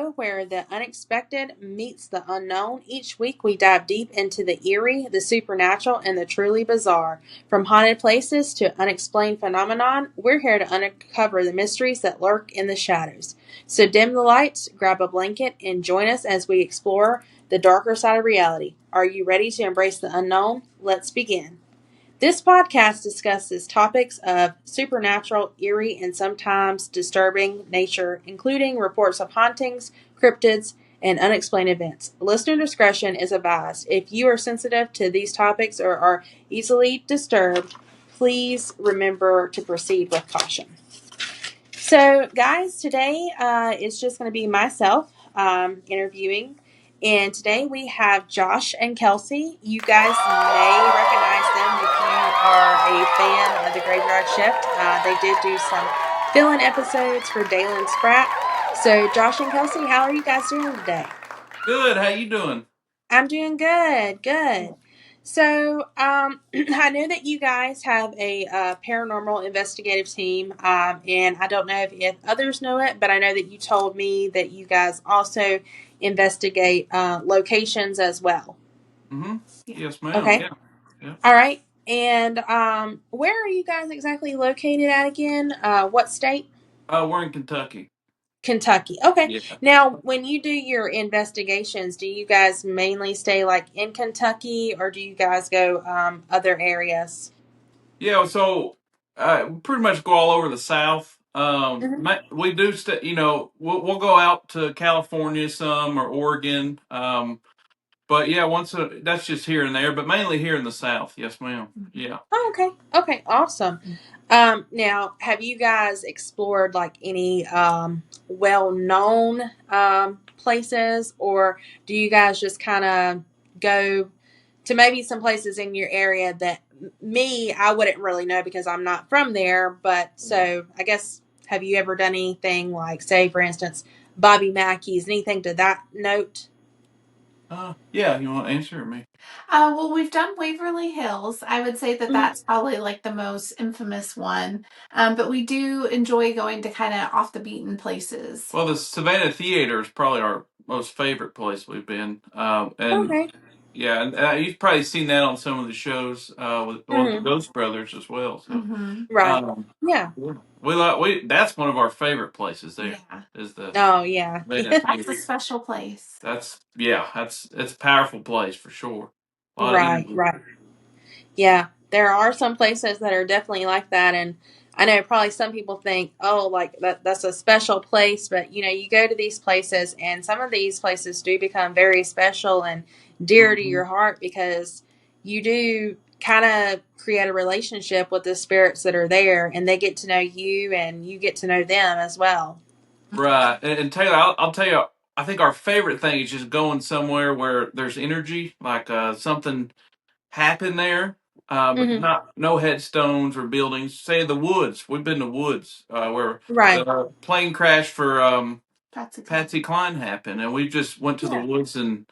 show where the unexpected meets the unknown. Each week we dive deep into the eerie, the supernatural, and the truly bizarre. From haunted places to unexplained phenomenon, we're here to uncover the mysteries that lurk in the shadows. So dim the lights, grab a blanket, and join us as we explore the darker side of reality. Are you ready to embrace the unknown? Let's begin. This podcast discusses topics of supernatural, eerie, and sometimes disturbing nature, including reports of hauntings, cryptids, and unexplained events. Listener discretion is advised. If you are sensitive to these topics or are easily disturbed, please remember to proceed with caution. So, guys, today it's just going to be myself interviewing. And today we have Josh and Kelsey. You guys may recognize them if you are a fan of The Graveyard Shift. They did do some fill-in episodes for Dalen Sprat. So, Josh and Kelsey, how are you guys doing today? Good. How you doing? I'm doing good. Good. So, I know that you guys have a paranormal investigative team, and I don't know if others know it, but I know that you told me that you guys also investigate locations as well. Mm-hmm. Yes, ma'am. Okay. Yeah. All right. And where are you guys exactly located at again? What state? We're in Kentucky. Kentucky. Okay. Yeah. Now, when you do your investigations, do you guys mainly stay like in Kentucky, or do you guys go other areas? Yeah. So, we pretty much go all over the South. Mm-hmm. We do we'll go out to California some or Oregon. But yeah, that's just here and there, but mainly here in the South. Yes, ma'am. Yeah. Oh, okay. Okay. Awesome. Now, have you guys explored like any well-known places, or do you guys just kind of go to maybe some places in your area that I wouldn't really know because I'm not from there. But so I guess, have you ever done anything like, say, for instance, Bobby Mackey's, anything to that note? Yeah. You want to answer me? Well, we've done Waverly Hills. I would say that that's probably like the most infamous one. But we do enjoy going to kind of off the beaten places. Well, the Savannah Theater is probably our most favorite place we've been. And Okay. yeah, and you've probably seen that on some of the shows with the Hmm. Ghost Brothers as well. So, Mm-hmm. Right. um, Yeah. we that's one of our favorite places. There Yeah. is the Oh, yeah. Savannah That's a Theater. special place. It's a powerful place for sure. A lot of Right. energy. Right. Yeah, there are some places that are definitely like that, and I know probably some people think, oh, like that's a special place, but you go to these places, and some of these places do become very special and dear to Hmm. your heart because you do kind of create a relationship with the spirits that are there, and they get to know you, and you get to know them as well. Right, and Taylor, I'll tell you, I think our favorite thing is just going somewhere where there's energy, like something happen there, but Hmm. not no headstones or buildings. Say the woods. We've been to woods where Right. the plane crash for Patsy Cline. Patsy Cline happened, and we just went to the Yeah. woods and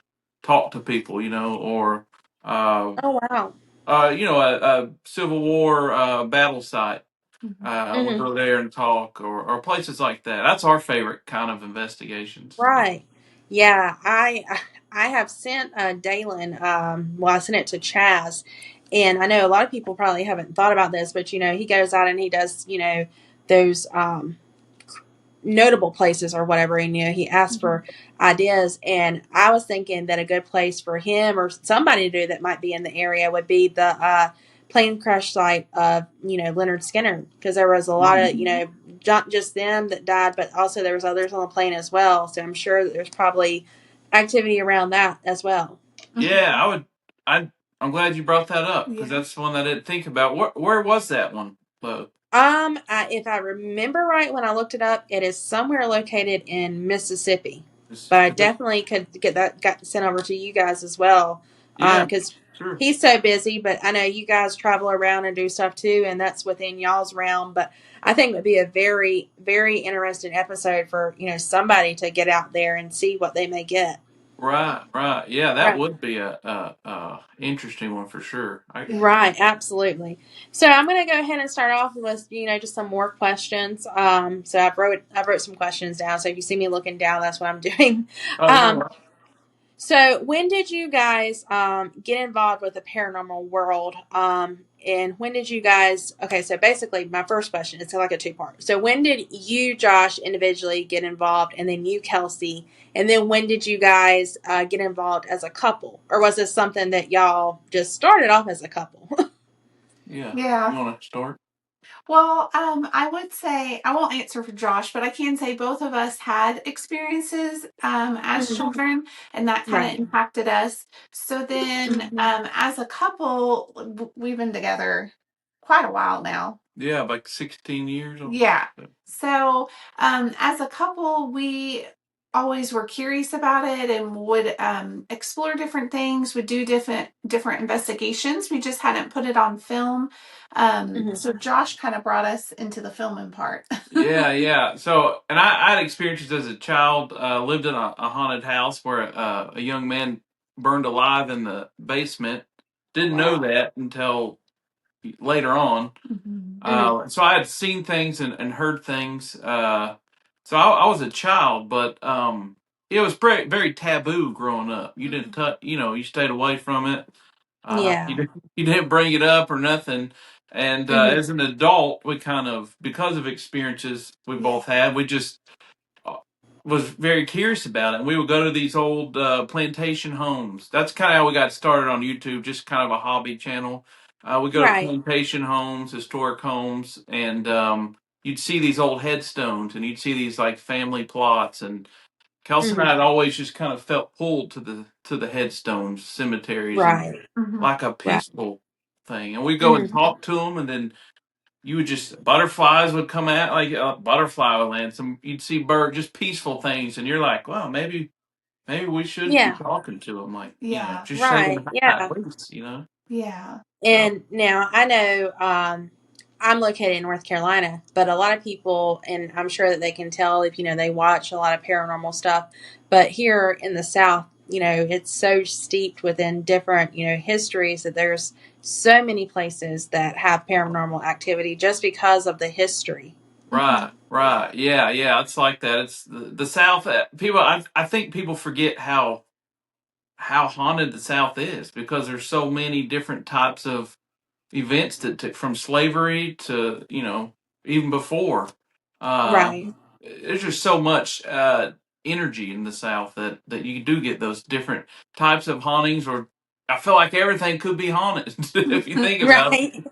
talked to people, or uh, Oh, wow. a Civil War battle site. Mm-hmm. We'll Hmm. go there and talk, or places like that. That's our favorite kind of investigations. Right. Yeah, I have sent Dalen. Well, I sent it to Chaz, and I know a lot of people probably haven't thought about this, but he goes out and he does those notable places or whatever, and he asks Mm-hmm. for ideas. And I was thinking that a good place for him or somebody to do that might be in the area would be the plane crash site of Leonard Skinner, because there was a lot of Mhm. not just them that died, but also there was others on the plane as well. So I'm sure that there's probably activity around that as well. Yeah, I would. I I'm glad you brought that up because Yeah. that's one I didn't think about. Where was that one? If I remember right when I looked it up, it is somewhere located in Mississippi. But I Mississippi. definitely could get that got sent over to you guys as well, Yeah, because sure. he's so busy. But I know you guys travel around and do stuff too, and that's within y'all's realm. But I think it would be a very, very interesting episode for somebody to get out there and see what they may get. Right. Yeah, that Right. would be a interesting one for sure. Right, absolutely. So I'm going to go ahead and start off with just some more questions. So I wrote some questions down. So if you see me looking down, that's what I'm doing. Oh Um, no. so when did you guys get involved with the paranormal world? And when did you guys? Okay, so basically, my first question it's like a two-part. So when did you, Josh, individually get involved, and then you, Kelsey, and then when did you guys get involved as a couple, or was this something that y'all just started off as a couple? Yeah. Yeah. You want to start? Well, I would say I won't answer for Josh, but I can say both of us had experiences as Mhm. children, and that kind of Right. impacted us. So then, as a couple, we've been together quite a while now. Yeah, like 16 years. Yeah. So, as a couple, we always were curious about it and would explore different things, would do different investigations. We just hadn't put it on film. Mhm. So Josh kind of brought us into the filming part. Yeah. So, and I had experiences as a child. Lived in a haunted house where a young man burned alive in the basement. Didn't know Wow. that until later on. Mhm. So I had seen things and heard things. So I was a child, but it was very taboo growing up. You didn't touch, you stayed away from it. Yeah. You didn't bring it up or nothing. And Mhm. as an adult, we kind of, because of experiences we both had, we just uh, was very curious about it. And we would go to these old plantation homes. That's kind of how we got started on YouTube, just kind of a hobby channel. We go to Right. plantation homes, historic homes, and you'd see these old headstones, and you'd see these like family plots. And Kelsey and I Mhm. had always just kind of felt pulled to the headstones, cemeteries, and Right. like a Right. peaceful thing. And we go and Mhm. talk to them, and then you would just butterflies would come out like a butterfly would land. Some you'd see bird just peaceful things, and you're like, well, maybe we should be Yeah. talking to them, like Yeah. just saying Right. hi at Yeah. least. Yeah. So And now I know I'm located in North Carolina, but a lot of people, and I'm sure that they can tell if they watch a lot of paranormal stuff. But here in the South, it's so steeped within different histories that there's so many places that have paranormal activity just because of the history. right, yeah, it's like that. It's the South. People, I think people forget how haunted the South is because there's so many different types of events that took from slavery to even before. Uh, Right. there's just so much energy in the South that you do get those different types of hauntings. Or I feel like everything could be haunted if you think about Right.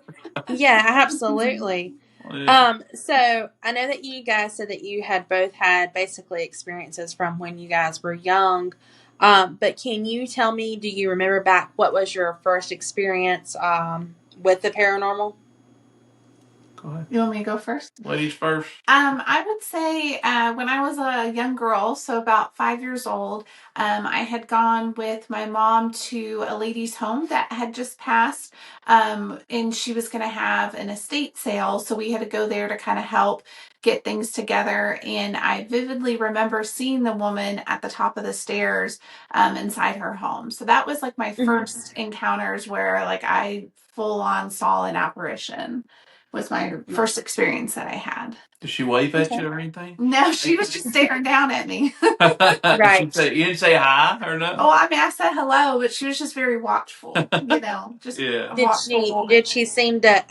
Yeah, absolutely. it. Yeah. So I know that you guys said that you had both had basically experiences from when you guys were young. But can you tell me, do you remember back what was your first experience with the paranormal? Go ahead. You want me to go first? Ladies first. I would say when I was a young girl, so about 5 years old, I had gone with my mom to a lady's home that had just passed, and she was going to have an estate sale. So we had to go there to kind of help get things together. And I vividly remember seeing the woman at the top of the stairs inside her home. So that was like my Hmm. first encounters where like I full on saw an apparition. Was my first experience that I had. Did she wave at Okay. you or anything? No, she was just staring down at me. She Right. say you didn't say hi or nothing. Oh, I mean, I said hello, but she was just very watchful, just Yeah. a Did watchful she woman. did she seem to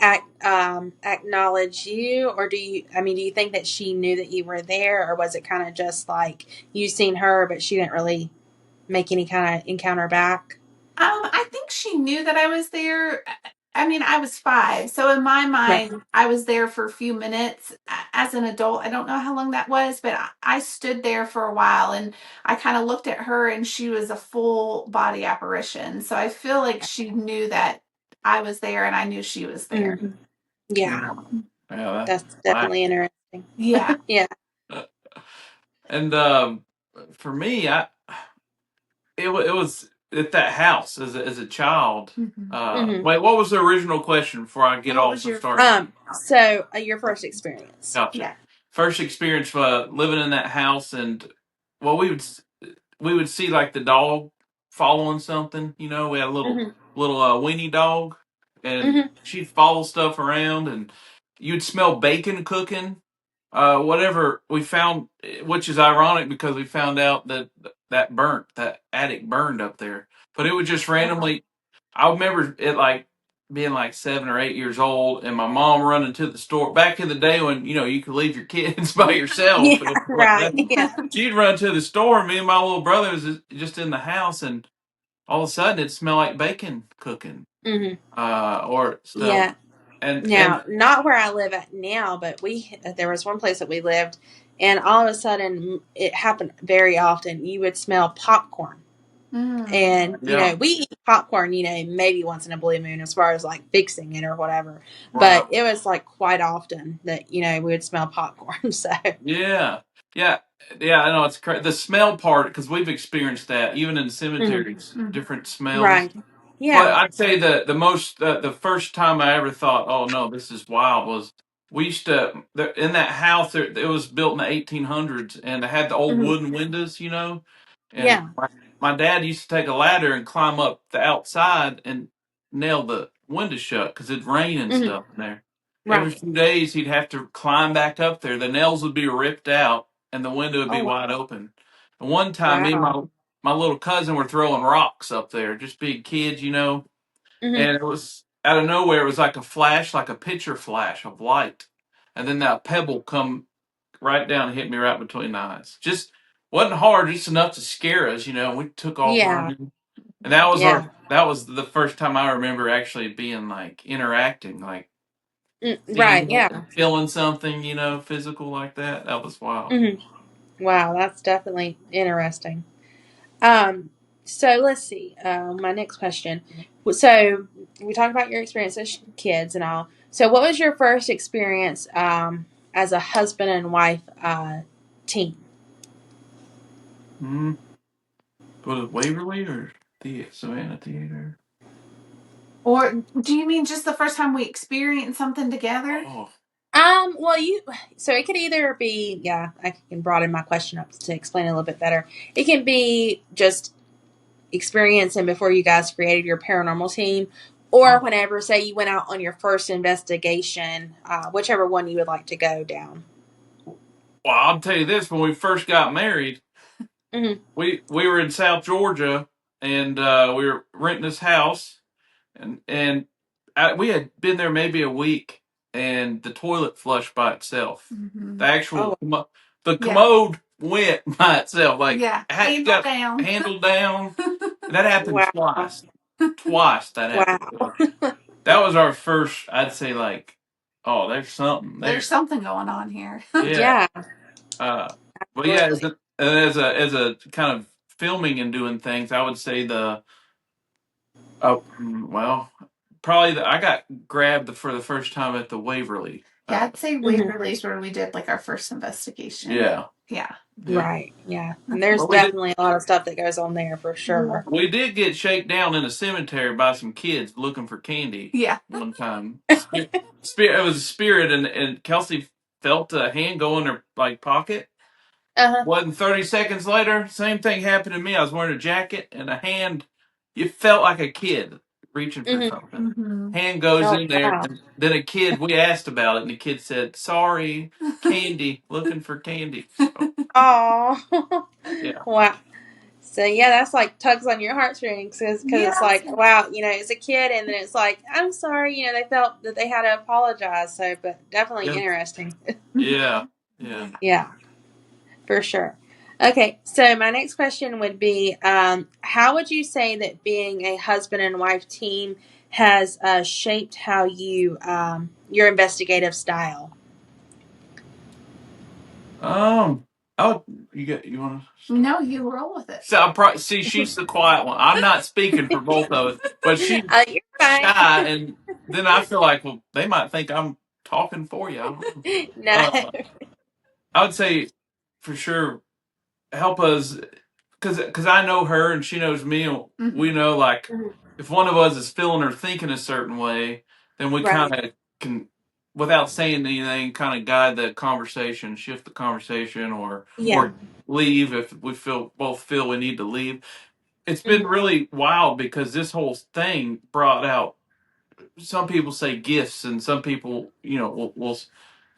acknowledge you, or do you think that she knew that you were there, or was it kind of just like you seen her but she didn't really make any kind of encounter back? I think she knew that I was there. I mean, I was 5, so in my Right. mind, I was there for a few minutes. As an adult, I don't know how long that was, but I stood there for a while, and I kind of looked at her, and she was a full body apparition. So I feel like she knew that I was there, and I knew she was there. Hmm. Yeah, Yeah. Yeah. that's Wow. definitely interesting. Yeah. Yeah. And for me, it was at that house as a child. Mhm. Hmm. Wait, what was the original question before I get What off was and your start? first? So your first experience. Gotcha. Yeah. First experience living in that house, and well, we would. we would see like the dog following something. You know, we had a Mhm. little weenie dog, and Mhm. she'd follow stuff around, and you'd smell bacon cooking. Whatever we found, which is ironic because we found out that that attic burned up there. But it would just Oh. randomly. I remember it like being like 7 or 8 years old, and my mom running to the store. Back in the day when you could leave your kids by yourself, Yeah. and like Right. that. Yeah. She'd run to the store. Me and my little brother was just in the house, and all of a sudden it smelled like bacon cooking, Mhm. or stuff. Yeah. And Now, not where I live at now, but there was one place that we lived, and all of a sudden it happened very often. You would smell popcorn. Mm. And, yeah, we eat popcorn, maybe once in a blue moon as far as like fixing it or whatever. right. But it was like quite often that, we would smell popcorn. So, Yeah, yeah, yeah. I know it's the smell part because we've experienced that even in mhm. cemeteries, Mhm. different smells. Right. But Yeah. I'd say the first time I ever thought, oh no, this is wild, was we used to in that house. It was built in the 1800s, and it had the old Hmm. wooden windows, And Yeah. my dad used to take a ladder and climb up the outside and nail the window shut because it'd rain and Hmm. stuff in there. Every Right. few days, he'd have to climb back up there. The nails would be ripped out, and the window would Oh, be wow. wide open. And one time, me and Wow. my little cousin were throwing rocks up there, just big kids. Hmm. And it was out of nowhere. It was like a flash, like a picture flash of light, and then that pebble come right down and hit me right between the eyes. Just wasn't hard, just enough to scare us. And we took off Yeah. running. And Yeah. that was the first time I remember actually being like interacting, like Right. seeing, Yeah. feeling something, physical like that. That was wild. Hmm. Wow. That's definitely interesting. Um, so let's see. My next question. So we talked about your experience as kids and all. So what was your first experience as a husband and wife team? Mm-hmm. Was it Waverly or the Savannah Theater? Or do you mean just the first time we experienced something together? Oh, Well, so it could either be, yeah, I can broaden my question up to explain it a little bit better. It can be just experiencing before you guys created your paranormal team, or oh. whenever, say, you went out on your first investigation, whichever one you would like to go down. Well, I'll tell you this: when we first got married, Hmm. we were in South Georgia, and we were renting this house, and we had been there maybe a week, and the toilet flushed by itself. Mm-hmm. The actual Oh, the Yeah. commode went by itself, like Yeah. Handle got down. handled down. And that happened wow. twice. Twice that happened. Wow. That was our first. I'd say like, oh, there's something There's there. something going on here. Yeah. Yeah, Uh, but yeah, absolutely. as a kind of filming and doing things, I would say well, probably I got grabbed for the first time at the Waverly. Yeah, I'd say Hmm. Waverly's where we did like our first investigation. Yeah, Yeah. yeah. Right. Yeah. And there's But we did definitely a lot of stuff that goes on there for Yeah. sure. we did get shaken down in a cemetery by some kids looking for candy Yeah. one time. It was a spirit, and Kelsey felt a hand go in her like pocket. Uh-huh. Wasn't 30 seconds later, same thing happened to me. I was wearing a jacket, and a hand, you felt like a kid reaching for Hmm. something. Mm-hmm. Hand goes Oh, in there, wow. and then a kid, we asked about it, and the kid said, sorry, candy, looking for candy. So, Oh, yeah, wow. So yeah, that's like tugs on your heartstrings because it's Yes. like, wow, it's a kid, and then it's like, I'm sorry, they felt that they had to apologize. So, but definitely yeah, interesting. yeah, yeah. Yeah. Yeah, for sure. Okay, so my next question would be, how would you say that being a husband and wife team has shaped how your investigative style? Um, oh, you want to start? No, you roll with it. So I see she's the quiet one. I'm not speaking for both of us, but she's You're fine. shy, and then I feel like, well, they might think I'm talking for you. I don't know. No. I would say for sure help us because I know her and she knows me. And we Mm-hmm. know like Mhm. if one of us is feeling or thinking a certain way, then we kind Right. of can. without saying anything, kind of guide the conversation, shift the conversation, Yeah. or leave if we both feel we need to leave. It's been Hmm. really wild because this whole thing brought out. Some people say gifts, and some people, will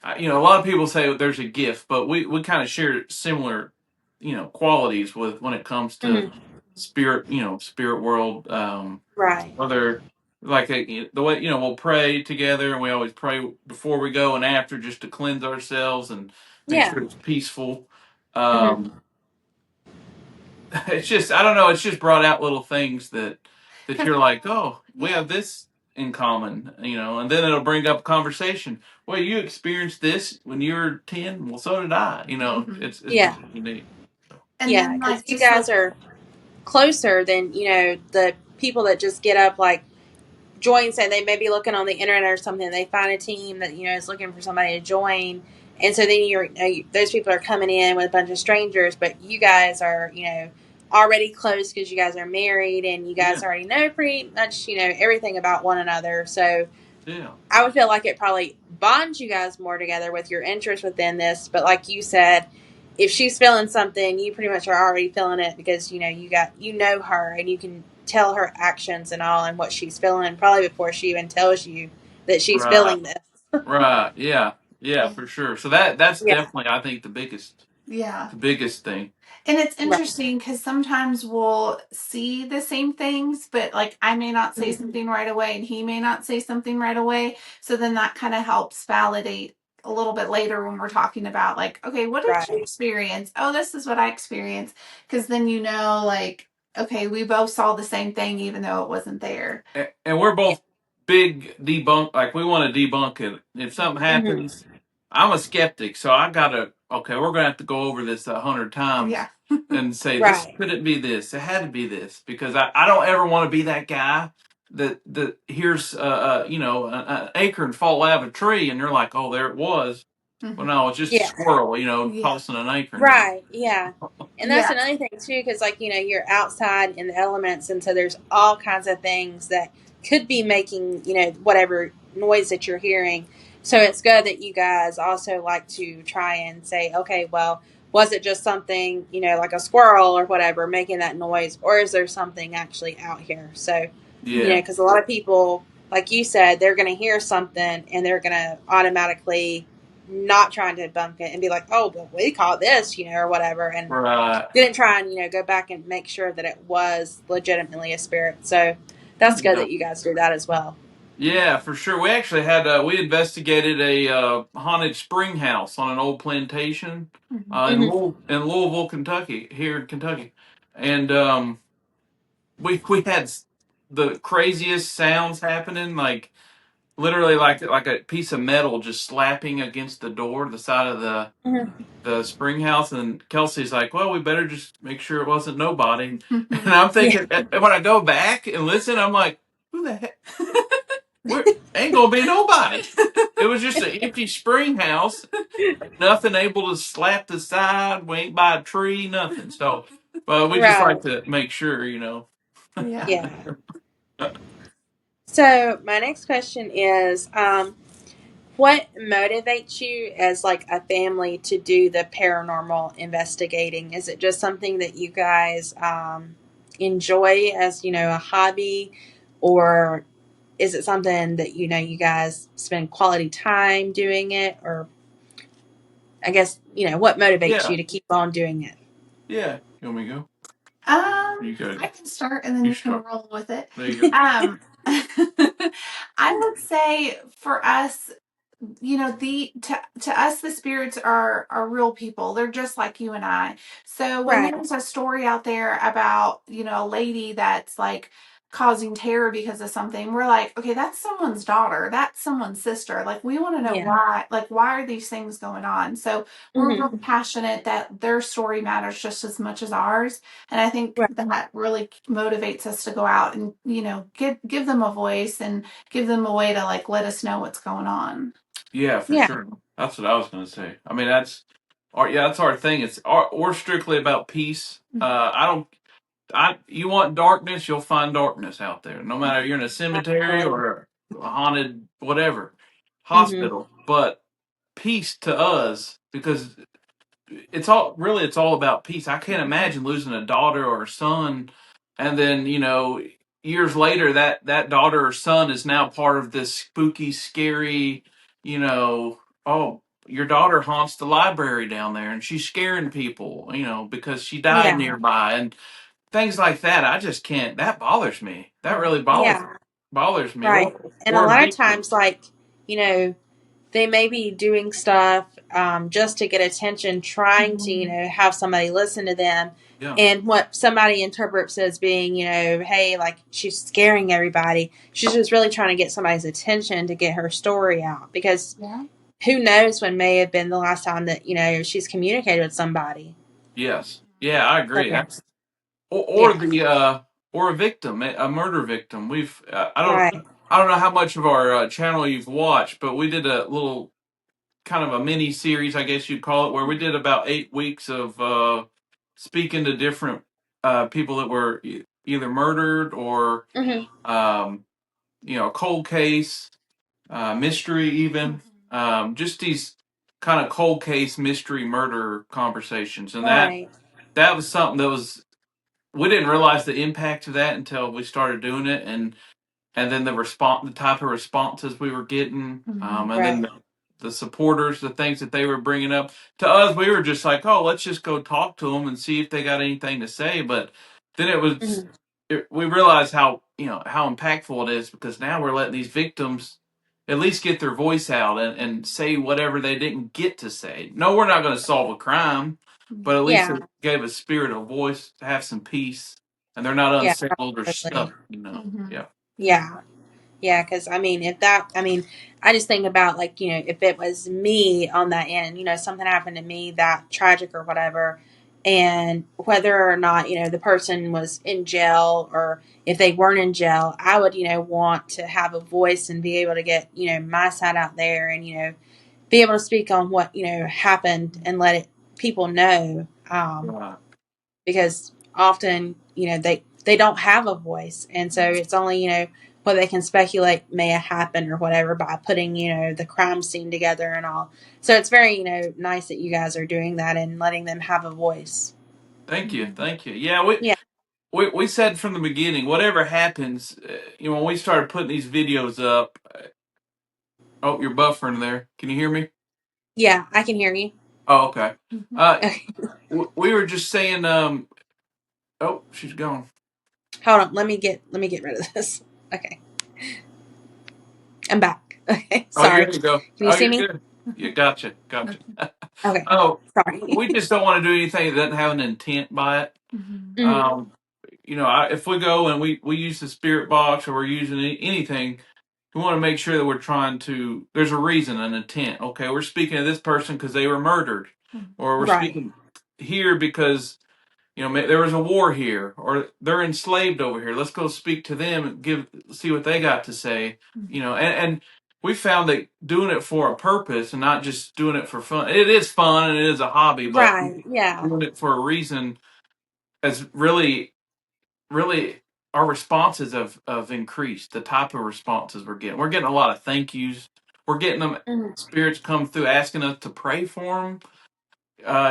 a lot of people say there's a gift, but we kind of share similar, qualities with when it comes to Hmm. spirit, spirit world. Right. Whether like the way we'll pray together, and we always pray before we go and after, just to cleanse ourselves and make Yeah. sure it's peaceful. Hmm. Um, it's just I don't know. It's just brought out little things that Because you're like, oh, we yeah. have this in common, and then it'll bring up conversation. Well, you experienced this when you were 10. Well, so did I. Hmm. It's been Yeah. unique. And Yeah. then Because like you just guys like are closer than the people that just get up like join. Say they may be looking on the internet or something. They find a team that is looking for somebody to join, and so then those people are coming in with a bunch of strangers. But you guys are already close because you guys are married and you Yeah, guys already know pretty much everything about one another. So yeah, I would feel like it probably bonds you guys more together with your interest within this. But like you said, if she's feeling something, you pretty much are already feeling it because you know her and you can tell her actions and all and what she's feeling probably before she even tells you that she's right, feeling this. right, yeah, yeah, for sure. So that's Yeah. definitely, I think, yeah. the biggest thing. And it's Right. interesting because sometimes we'll see the same things, but like I may not say Mhm. something right away and he may not say something right away. So then that kind of helps validate a little bit later when we're talking about like, okay, what did you Right. experience? Oh, this is what I experienced. Because then like, okay, we both saw the same thing even though it wasn't there. And we're Yeah. both big debunk, like we want to debunk it. If something Hmm. happens, I'm a skeptic, so I gotta. Okay, we're gonna have to go over this 100 times Yeah. and say this Right. couldn't be this. It had to be this because I don't ever want to be that guy that hears an acorn fall out of a tree and you're like, oh, there it was. Well, Hmm. no, it's just a Yeah. squirrel, Yeah. tossing an acorn down. Right. Yeah. And that's Yeah. another thing too, because like you're outside in the elements, and so there's all kinds of things that could be making whatever noise that you're hearing. So it's good that you guys also like to try and say, okay, well, was it just something like a squirrel or whatever making that noise, or is there something actually out here? So Yeah, because a lot of people, like you said, they're going to hear something and they're going to automatically not trying to debunk it and be like, oh, but we caught this, or whatever, and right. didn't try and go back and make sure that it was legitimately a spirit. So that's good Yeah. that you guys do that as well. Yeah, for sure. We actually had we investigated a haunted spring house on an old plantation Hmm. Hmm. In Louisville, Kentucky, here in Kentucky, and we had the craziest sounds happening, like literally like a piece of metal just slapping against the door, the side of Hmm. the spring house, and Kelsey's like, "Well, we better just make sure it wasn't nobody." Hmm. And I'm Yeah. thinking, and when I go back and listen, I'm like, "Who the heck? Where ain't gonna be nobody?" It was just an empty spring house, nothing able to slap the side. We ain't by a tree, nothing. So, we just like Right. to make sure. Yeah. Yeah. So my next question is, what motivates you as like a family to do the paranormal investigating? Is it just something that you guys enjoy as a hobby, or is it something that you guys spend quality time doing it, or I guess what motivates Yeah, you to keep on doing it? yeah. You want me to go? You go. I can start and then You you can start. roll with it. There you go. I would say for us, the to us the spirits are real people. They're just like you and I. So when Right. there's a story out there about a lady that's like causing terror because of something, we're like, okay, that's someone's daughter, that's someone's sister. Like we want to know Yeah. why, like why are these things going on. So we're Hmm. real passionate that their story matters just as much as ours, and I think Right. that really motivates us to go out and give them a voice and give them a way to like let us know what's going on. Yeah, for Yeah. sure. That's what I was going to say. I mean, that's our thing. We're strictly about peace. I don't. You want darkness, you'll find darkness out there. No matter you're in a cemetery Absolutely. or a haunted whatever Mhm. hospital, but peace to us because it's all about peace. I can't imagine losing a daughter or a son, and then years later that daughter or son is now part of this spooky, scary, you know, oh, your daughter haunts the library down there and she's scaring people, because she died Yeah. nearby and things like that. I just can't. That bothers me. That really Yeah. bothers me. Right. And a Or lot of victims. times, like, you know, they may be doing stuff just to get attention, trying to, have somebody listen to them. Yeah. And what somebody interprets as being, hey, like she's scaring everybody. She's just really trying to get somebody's attention to get her story out. Because Yeah. who knows when may have been the last time that, she's communicated with somebody. Yes. Yeah, I So, agree. yeah. That's or Yeah. the or a victim, a murder victim. We've Right. I don't know how much of our channel you've watched, but we did a little kind of a mini series, I guess you'd call it, where we did about 8 weeks of speaking to different people that were either murdered or Hmm. um, cold case, mystery, even just these kind of cold case mystery murder conversations, and Right. that was something that was we didn't realize the impact of that until we started doing it, and then the type of responses we were getting, and then Right. the supporters, the things that they were bringing up to us, we were just like, oh, let's just go talk to them and see if they got anything to say. But then Hmm. we realized how impactful it is because now we're letting these victims at least get their voice out and say whatever they didn't get to say. No, we're not going to solve a crime, but at least Yeah. it gave a spirit a voice to have some peace, and they're not Yeah. unsettled or Absolutely. stuck. Yeah. Yeah. Yeah, because I mean, I just think about like, if it was me on that end, something happened to me that tragic or whatever, and whether or not, the person was in jail or if they weren't in jail, I would, want to have a voice and be able to get, my side out there and, be able to speak on what, happened and let people know. Right. Because often they don't have a voice, and so it's only what they can speculate may have happened or whatever by putting the crime scene together and all. So it's very nice that you guys are doing that and letting them have a voice. Thank you. Thank you. Yeah, we Yeah. we said from the beginning, whatever happens, when we started putting these videos up. Oh, you're buffering there. Can you hear me? Yeah, I can hear you. Oh, okay. Uh, Okay. we were just saying. Oh, she's gone. Hold on, let me get rid of this. Okay, I'm back. Okay, Oh, sorry, you're good to go. can you Oh, see you're me? good. Yeah, gotcha, gotcha. Okay, Oh, sorry. we just don't want to do anything that doesn't have an intent by it. Mhm. Um, if we go and we use the spirit box or we're using anything, we want to make sure that we're trying to. There's a reason, an intent. Okay, we're speaking to this person because they were murdered, or we're Right. speaking here because there was a war here, or they're enslaved over here. Let's go speak to them and see what they got to say. And we found that doing it for a purpose and not just doing it for fun. It is fun and it is a hobby, but Right. Yeah. doing it for a reason has really our responses have increased. The type of responses we're getting. We're getting a lot of thank yous. We're getting them. Mhm. Spirits come through asking us to pray for them.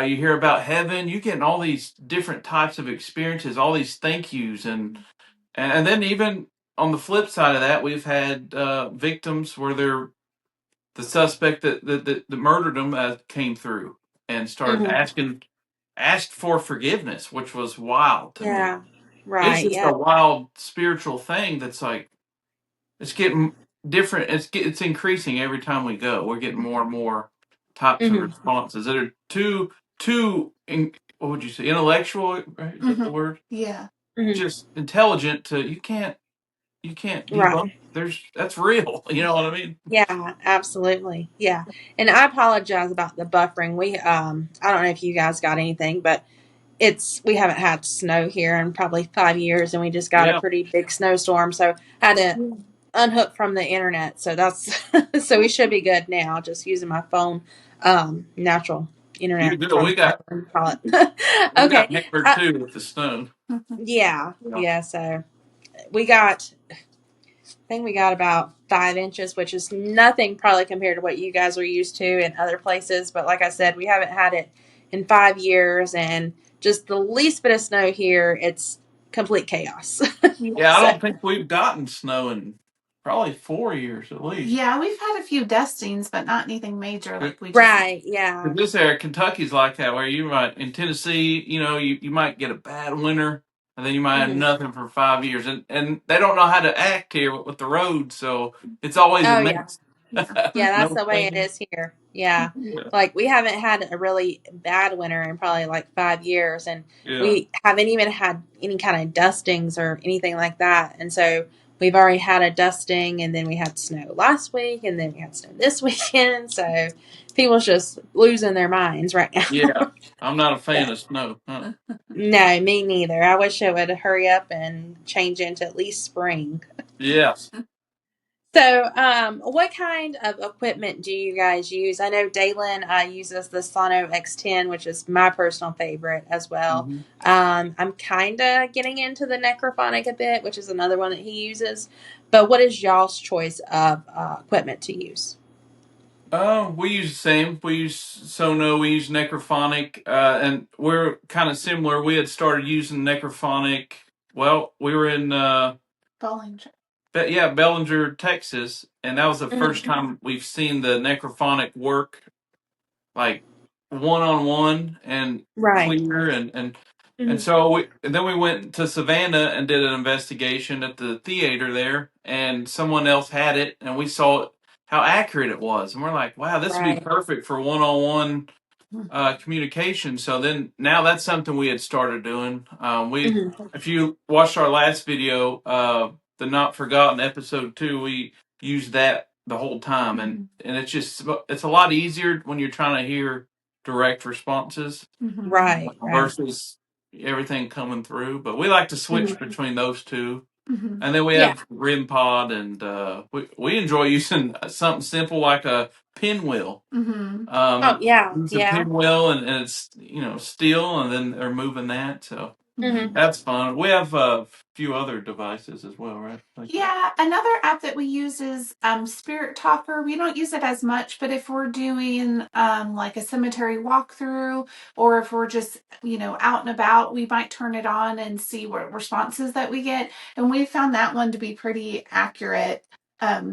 You hear about heaven. You're getting all these different types of experiences, all these thank yous, and then even on the flip side of that, we've had victims where the suspect that murdered them came through and started Mhm. asked for forgiveness, which was wild to me. Yeah. It's Right. just Yeah. a wild spiritual thing that's like it's getting different. It's increasing every time we go. We're getting more and more types of Hmm. responses that are what would you say, intellectual? Right? Is that the word? Yeah. Hmm. Just intelligent to you can't debunk. Right. That's real. You know what I mean? Yeah, absolutely. Yeah. And I apologize about the buffering. I don't know if you guys got anything, but we haven't had snow here in probably 5 years, and we just got a Yeah. pretty big snowstorm. So I had to unhook from the internet. So that's, so we should be good now, just using my phone, natural You're internet good. from, whatever you call it. We got Okay. hammered too with the snow. Yeah. Yeah. Yeah. So we got, think we got about 5 inches, which is nothing probably compared to what you guys are used to in other places. But like I said, we haven't had it in 5 years, and just the least bit of snow here, it's complete chaos. Yeah, I So, don't think we've gotten snow in probably 4 years at least. Yeah, we've had a few dustings, but not anything major like we just. right, yeah. This area, Kentucky's like that, where you might in Tennessee, you might get a bad winter, and then you might have Hmm. nothing for 5 years, and they don't know how to act here with the roads, so it's always a Oh, yeah. mess. Yeah. Yeah, that's No the way it plan. is here. Yeah. Mhm. Yeah, Like we haven't had a really bad winter in probably like 5 years, and yeah, we haven't even had any kind of dustings or anything like that. And so we've already had a dusting, and then we had snow last week, and then we had snow this weekend. So people's just losing their minds right yeah. now. I'm not a fan So, of snow. Huh? no, me neither. I wish it would hurry up and change into at least spring. Yeah. So, what kind of equipment do you guys use? I know Dalen uses the Sono X10, which is my personal favorite as well. Hmm. I'm kind of getting into the Necrophonic a bit, which is another one that he uses. But what is y'all's choice of equipment to use? We use the same. We use Sono. We use Necrophonic, and we're kind of similar. We had started using Necrophonic. Well, we were in Bowling. Bellinger, Texas, and that was the Hmm. first time we've seen the Necrophonic work like one on one and Right. clear, and Hmm. so and then we went to Savannah and did an investigation at the theater there, and someone else had it, and we saw how accurate it was, and we're like, wow, this would be Right. perfect for one on one communication. So then now that's something we had started doing. Hmm. If you watched our last video, the Not Forgotten episode 2, we used that the whole time, Mhm. and it's a lot easier when you're trying to hear direct responses Mhm. Right. Right. versus everything coming through. But we like to switch Hmm. between those two. Mhm. And then we Yeah. have RIM Pod, and we enjoy using something simple like a pinwheel. Mhm. Oh, yeah. Use a Yeah. pinwheel, and it's steel, and then they're moving that. So Hmm. Mhm. that's fun. We have a few other devices as well, right? Like, Yeah, another app that we use is Spirit Talker. We don't use it as much, but if we're doing like a cemetery walkthrough, or if we're just out and about, we might turn it on and see what responses that we get. And we found that one to be pretty accurate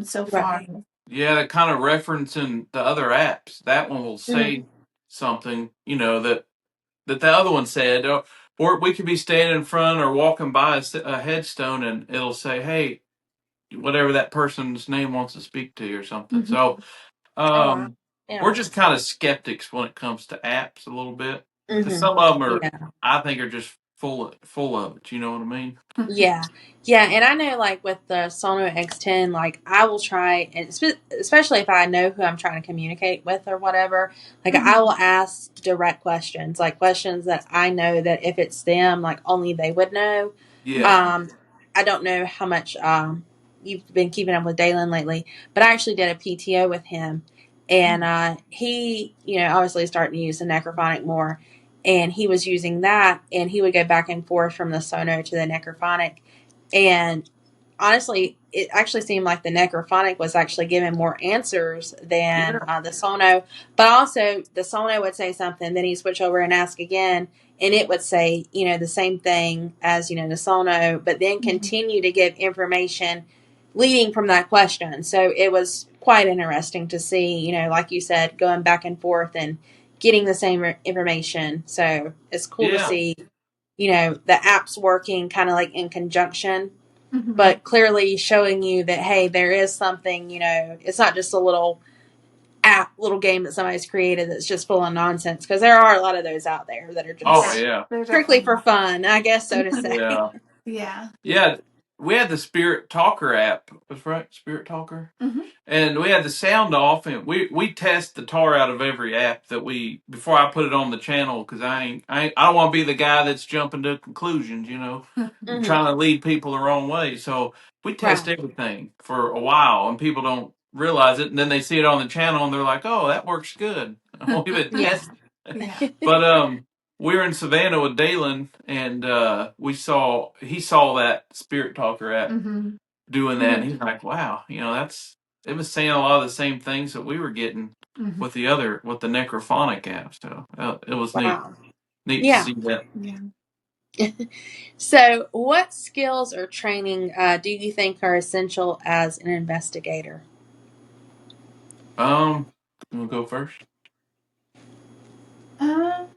so far. Right. yeah, kind of referencing the other apps. That one will Hmm. say something, that the other one said. Or we could be standing in front or walking by a headstone, and it'll say, "Hey, whatever that person's name wants to speak to you," or something. Mhm. So Oh, wow. we're Yeah. just kind of skeptics when it comes to apps a little bit, because Hmm. some of them Yeah. I think, are just full of it. You know what I mean? Yeah, yeah, and I know like with the Sono X10, like I will try, and especially if I know who I'm trying to communicate with or whatever, like I will Mhm. ask direct questions, like questions that I know that if it's them, like only they would know. Yeah. Yeah. Um, I don't know how much you've been keeping up with Dalen lately, but I actually did a PTO with him, and he, obviously starting to use the necrophonic more, and he was using that, and he would go back and forth from the sono to the necrophonic, and honestly, it actually seemed like the necrophonic was actually giving more answers than Yeah. the sono. But also, the sono would say something, then he'd switch over and ask again, and it would say, the same thing as the sono, but then Mhm. continue to give information leading from that question. So it was quite interesting to see, like you said, going back and forth and getting the same information. So it's cool to Yeah. see, the apps working kind of like in conjunction, Mhm. but clearly showing you that, hey, there is something, it's not just a little app, little game that somebody's created that's just full of nonsense, because there are a lot of those out there that are Oh Yeah, just yeah. they're strictly definitely. for fun, I guess, so to say. Yeah. Yeah. Yeah. We had the Spirit Talker app. Was right, Spirit Talker. Mhm. And we had the sound off, and we test the tar out of every app that we before I put it on the channel, because I don't want to be the guy that's jumping to conclusions, and Hmm. trying to lead people the wrong way. So we test Right. everything for a while, and people don't realize it, and then they see it on the channel, and they're like, "Oh, that works good." We've been Yeah. testing. Yeah. But we were in Savannah with Dalen, and he saw that Spirit Talker app, Mhm. doing that, and Mhm. he's like, "Wow, it was saying a lot of the same things that we were getting Mhm. with the necrophonic app." So it was Wow. neat to Yeah. see that. Yeah. So, what skills or training do you think are essential as an investigator? You wanna go first? Um,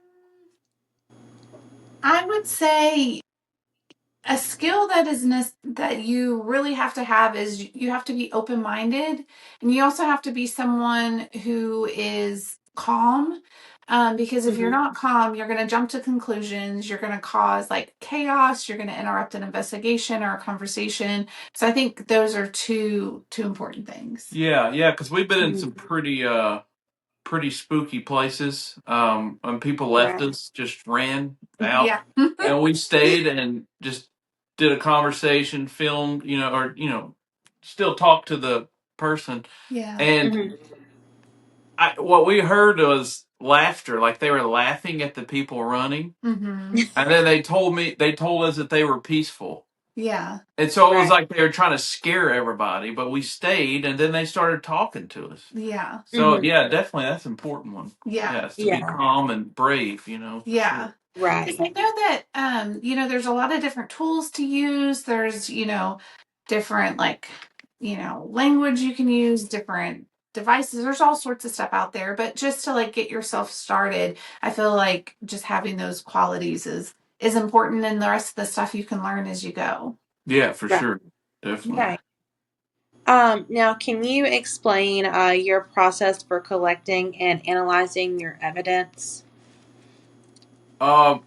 I would say a skill that you really have to have is you have to be open-minded, and you also have to be someone who is calm, because if you're Hmm. not calm, you're going to jump to conclusions, you're going to cause like chaos, you're going to interrupt an investigation or a conversation. So I think those are two important things. Yeah, because we've been in Hmm. some pretty spooky places. When people left Right. us, just ran out, Yeah. and we stayed and just did a conversation, filmed, or still talked to the person. Yeah. And Hmm. what we heard was laughter, like they were laughing at the people running. Mm-hmm. And then they told us that they were peaceful. Yeah. And so it was Right. like they were trying to scare everybody, but we stayed, and then they started talking to us. Yeah. So Hmm. yeah, definitely that's an important one. Yeah. Yes, to be Yeah. calm and brave, for Yeah. sure. Because Right. I know that, there's a lot of different tools to use. There's, different, like, language you can use, different devices. There's all sorts of stuff out there. But just to like get yourself started, I feel like just having those qualities is important, and the rest of the stuff you can learn as you go. Yeah, for Right. sure. Definitely. Okay. Now, can you explain your process for collecting and analyzing your evidence? Uh,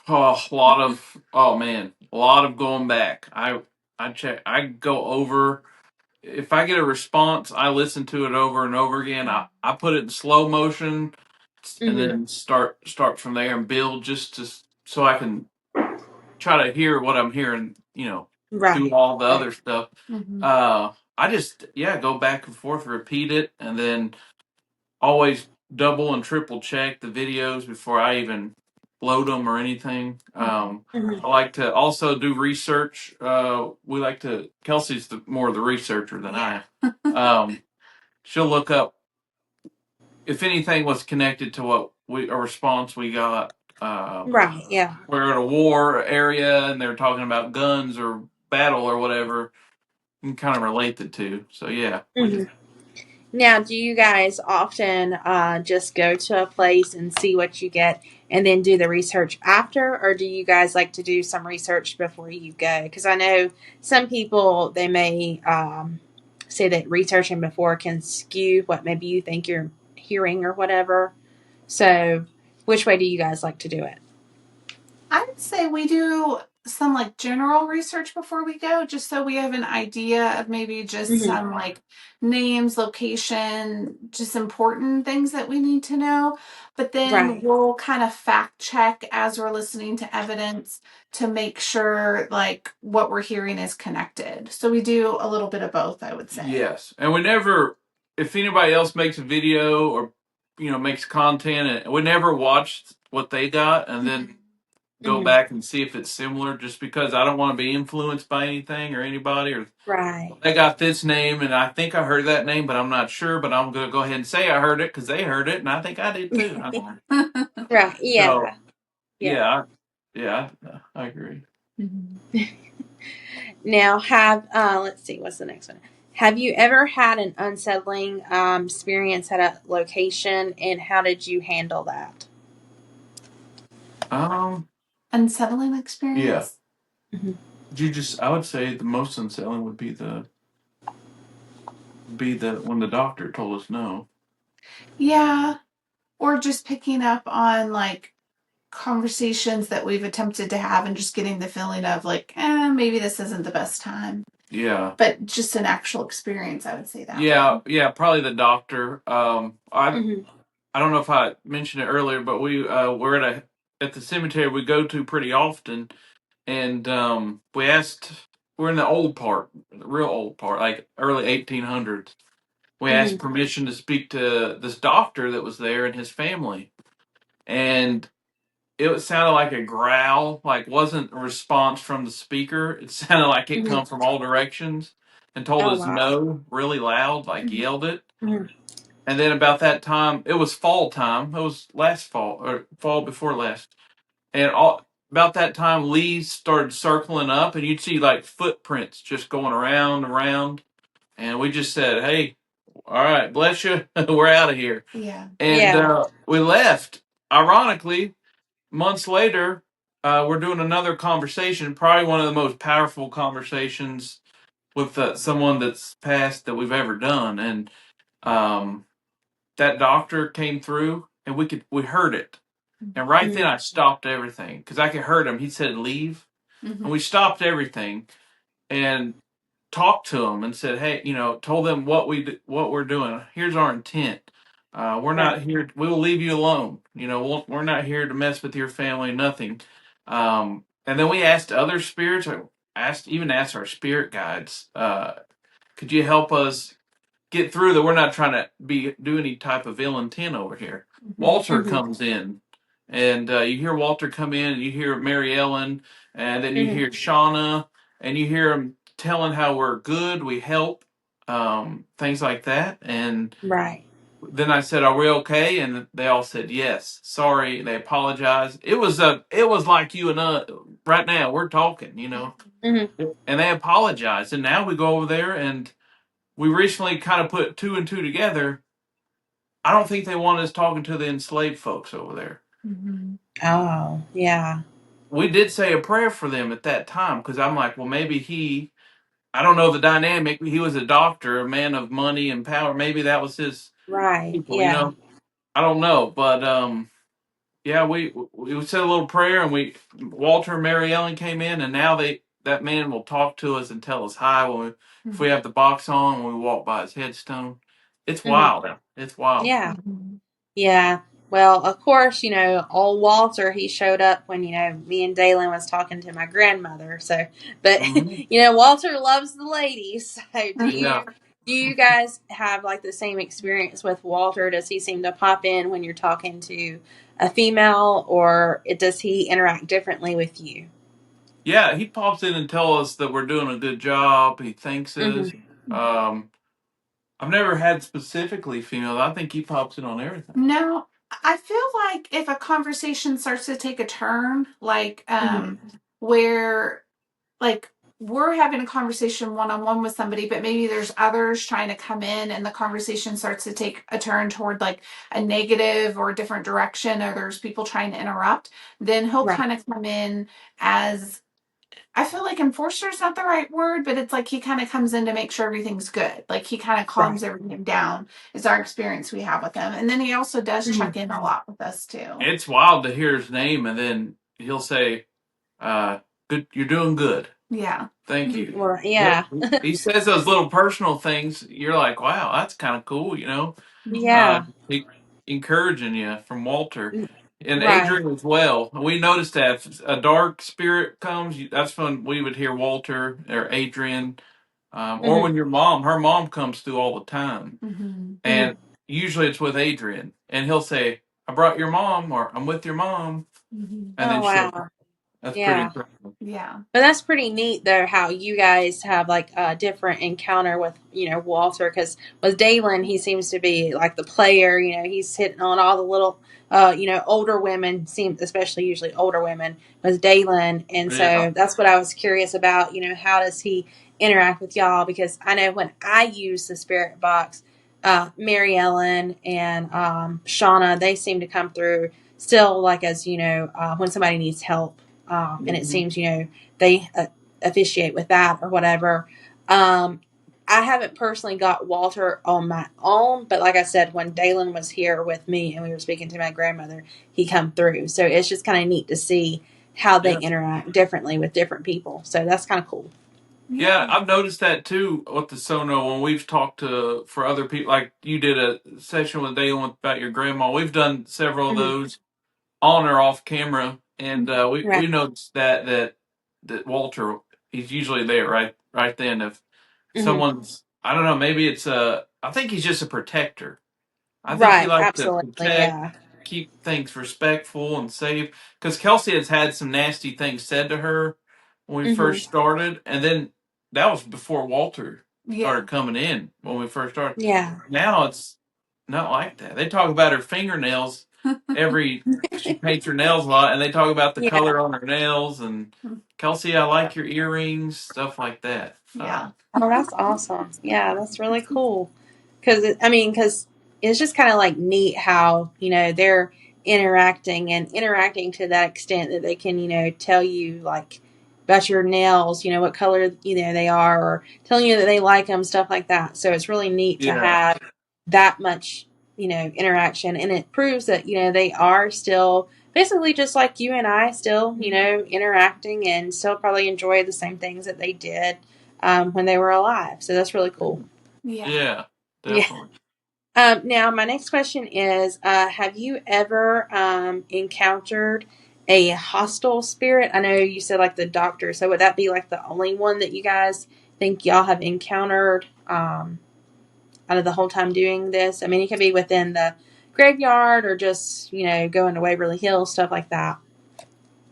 a lot of oh man, a lot of going back. I check. I go over. If I get a response, I listen to it over and over again. I put it in slow motion, and Hmm. then start from there and build so I can try to hear what I'm hearing. Do Right. all the Right. other stuff. Mm-hmm. I just go back and forth, repeat it, and then always double and triple check the videos before I even load them or anything. Hmm. I like to also do research. Kelsey's more the researcher than I Yeah. am. She'll look up if anything was connected to a response we got. Right. Yeah. We're at a war area and they're talking about guns or battle or whatever. You can kind of relate the two. So yeah, we Hmm. just Now, do you guys often just go to a place and see what you get and then do the research after, or do you guys like to do some research before you go? Because I know some people, they may say that researching before can skew what maybe you think you're hearing or whatever. So, which way do you guys like to do it? I would say we do some like general research before we go, just so we have an idea of maybe just Hmm. some like names, location, just important things that we need to know. But then Right. we'll kind of fact check as we're listening to evidence to make sure like what we're hearing is connected. So we do a little bit of both, I would say. yes, and we never. If anybody else makes a video or makes content, and we never watch what they got and then go Hmm. back and see if it's similar. Just because I don't want to be influenced by anything or anybody, or Right. they got this name and I think I heard that name, but I'm not sure. But I'm gonna go ahead and say I heard it because they heard it, and I think I did too. I don't know. Right. So Yeah. Yeah. I agree. Mhm. Now, let's see, what's the next one? Have you ever had an unsettling experience at a location, and how did you handle that? Um, Unsettling yeah. experience. Hmm. I would say the most unsettling would be the when the doctor told us no. Yeah. Or just picking up on like conversations that we've attempted to have and just getting the feeling of like, maybe this isn't the best time. Yeah. But just an actual experience, I would say that Yeah, way. yeah, probably the doctor. Hmm. I don't know if I mentioned it earlier, but we're at the cemetery we go to pretty often, and we're in the old part, the real old part, like early 1800s. We asked Hmm. permission to speak to this doctor that was there and his family, and sounded like a growl, like wasn't a response from the speaker. It sounded like it Hmm. come from all directions. and told Oh us wow. no really loud, like Mhm. yelled it. Mhm. And then about that time, it was fall time. It was last fall or fall before last. And about that time, leaves started circling up, and you'd see like footprints just going around and around. And we just said, "Hey, all right, bless you. We're out of here." Yeah. And Yeah. we left. Ironically, months later, we're doing another conversation, probably one of the most powerful conversations with someone that's passed that we've ever done. And um, that doctor came through, and we heard it. And right then, Mhm. I stopped everything because I could heard him. He said, "Leave," and Mm-hmm. we stopped everything and talked to them and said, "Hey, told them what we're doing. Here's our intent. We're Right. not here. We will leave you alone. We're not here to mess with your family. Nothing." And then we asked other spirits. Asked our spirit guides, "Could you help us get through that? We're not trying to do any type of ill intent over here." Mm-hmm. Walter Mhm. comes in, and you hear Walter come in, and you hear Mary Ellen, and then you Mhm. hear Shauna, and you hear them telling how we're good, we help, things like that. And Right. then I said, "Are we okay?" And they all said yes. Sorry, they apologized. it was like you and right now we're talking. Mhm. And they apologized, and now we go over there and we recently kind of put two and two together. I don't think they want us talking to the enslaved folks over there. Mm-hmm. Oh yeah. We did say a prayer for them at that time because I'm like, well, maybe I don't know the dynamic. He was a doctor, a man of money and power. Maybe that was his Right. people. Yeah. I don't know. But yeah, we said a little prayer, and Walter and Mary Ellen came in, and now that man will talk to us and tell us hi if we have the box on when we walk by his headstone. It's Mhm. wild. It's wild. Yeah. Mm-hmm. Yeah. Well, of course, old Walter, he showed up when, me and Dalen was talking to my grandmother. So, but, Hmm. Walter loves the ladies. So, Yeah. do you guys have like the same experience with Walter? Does he seem to pop in when you're talking to a female, or does he interact differently with you? Yeah, he pops in and tell us that we're doing a good job. He thanks us. Mm-hmm. Um, I've never had specifically female. I think he pops in on everything. No, I feel like if a conversation starts to take a turn, like Mm-hmm. where like we're having a conversation one on one with somebody, but maybe there's others trying to come in and the conversation starts to take a turn toward like a negative or a different direction, or there's people trying to interrupt, then he'll Right. kind of come in as I feel like enforcer is not the right word, but it's like he kind of comes in to make sure everything's good. Like he kind of Right. calms everything down, is our experience we have with him. And then he also does Mm-hmm. check in a lot with us too. It's wild to hear his name, and then he'll say, uh, "Good, you're doing good. Yeah. Thank you." Well, Yep. yeah. He says those little personal things. You're like, "Wow, that's kind of cool." Mhm. Yeah. He encouraging you from Walter and Right. Adrian as well. We noticed that if a dark spirit comes, that's when we would hear Walter or Adrian, or Mm-hmm. when her mom comes through all the time, Mhm. and usually it's with Adrian, and he'll say, "I brought your mom," or "I'm with your mom," Mhm. and Oh then she'll. wow. That's pretty Yeah. incredible. Yeah. But that's pretty neat, though, how you guys have like a different encounter with, Walter. Because with Dalen, he seems to be like the player. He's hitting on all the little, older women. Seem especially usually older women with Dalen, and Yeah. so that's what I was curious about. How does he interact with y'all? Because I know when I use the spirit box, Mary Ellen and Shauna, they seem to come through still like as when somebody needs help. And it Mhm. seems they officiate with that or whatever. Um, I haven't personally got Walter on my own, but like I said, when Dalen was here with me and we were speaking to my grandmother, he come through. So it's just kind of neat to see how they Yeah. interact differently with different people. So that's kind of cool. Yeah, Yeah. I've noticed that too with the sono when we've talked to for other people. Like you did a session with Dalen about your grandma. We've done several of Hmm. those on or off camera, and we Right. noticed that Walter, he's usually there right then. If Hmm. someone's, I don't know, maybe it's I think he's just a protector. I think he Right. likes to Absolutely. protect, Yeah. keep things respectful and safe. Because Kelsey has had some nasty things said to her when we Hmm. first started, and then that was before Walter. started coming in when we first started. Yeah. Now it's not like that. They talk about her fingernails she paints her nails a lot, and they talk about the Yeah. color on her nails and Kelsey, I like your earrings, stuff like that. Yeah. Oh, that's awesome. Yeah, that's really cool. Because it's just kind of like neat how, they're interacting to that extent that they can, tell you like about your nails, what color, they are, or telling you that they like them, stuff like that. So it's really neat to Yeah, have that much, interaction. And it proves that, they are still basically just like you and I still, interacting and still probably enjoy the same things that they did when they were alive. So that's really cool. Yeah. yeah, Yeah. definitely. Now, my next question is have you ever encountered a hostile spirit? I know you said like the doctor. So would that be like the only one that you guys think y'all have encountered out of the whole time doing this? I mean, it could be within the graveyard or just, going to Waverly Hills, stuff like that.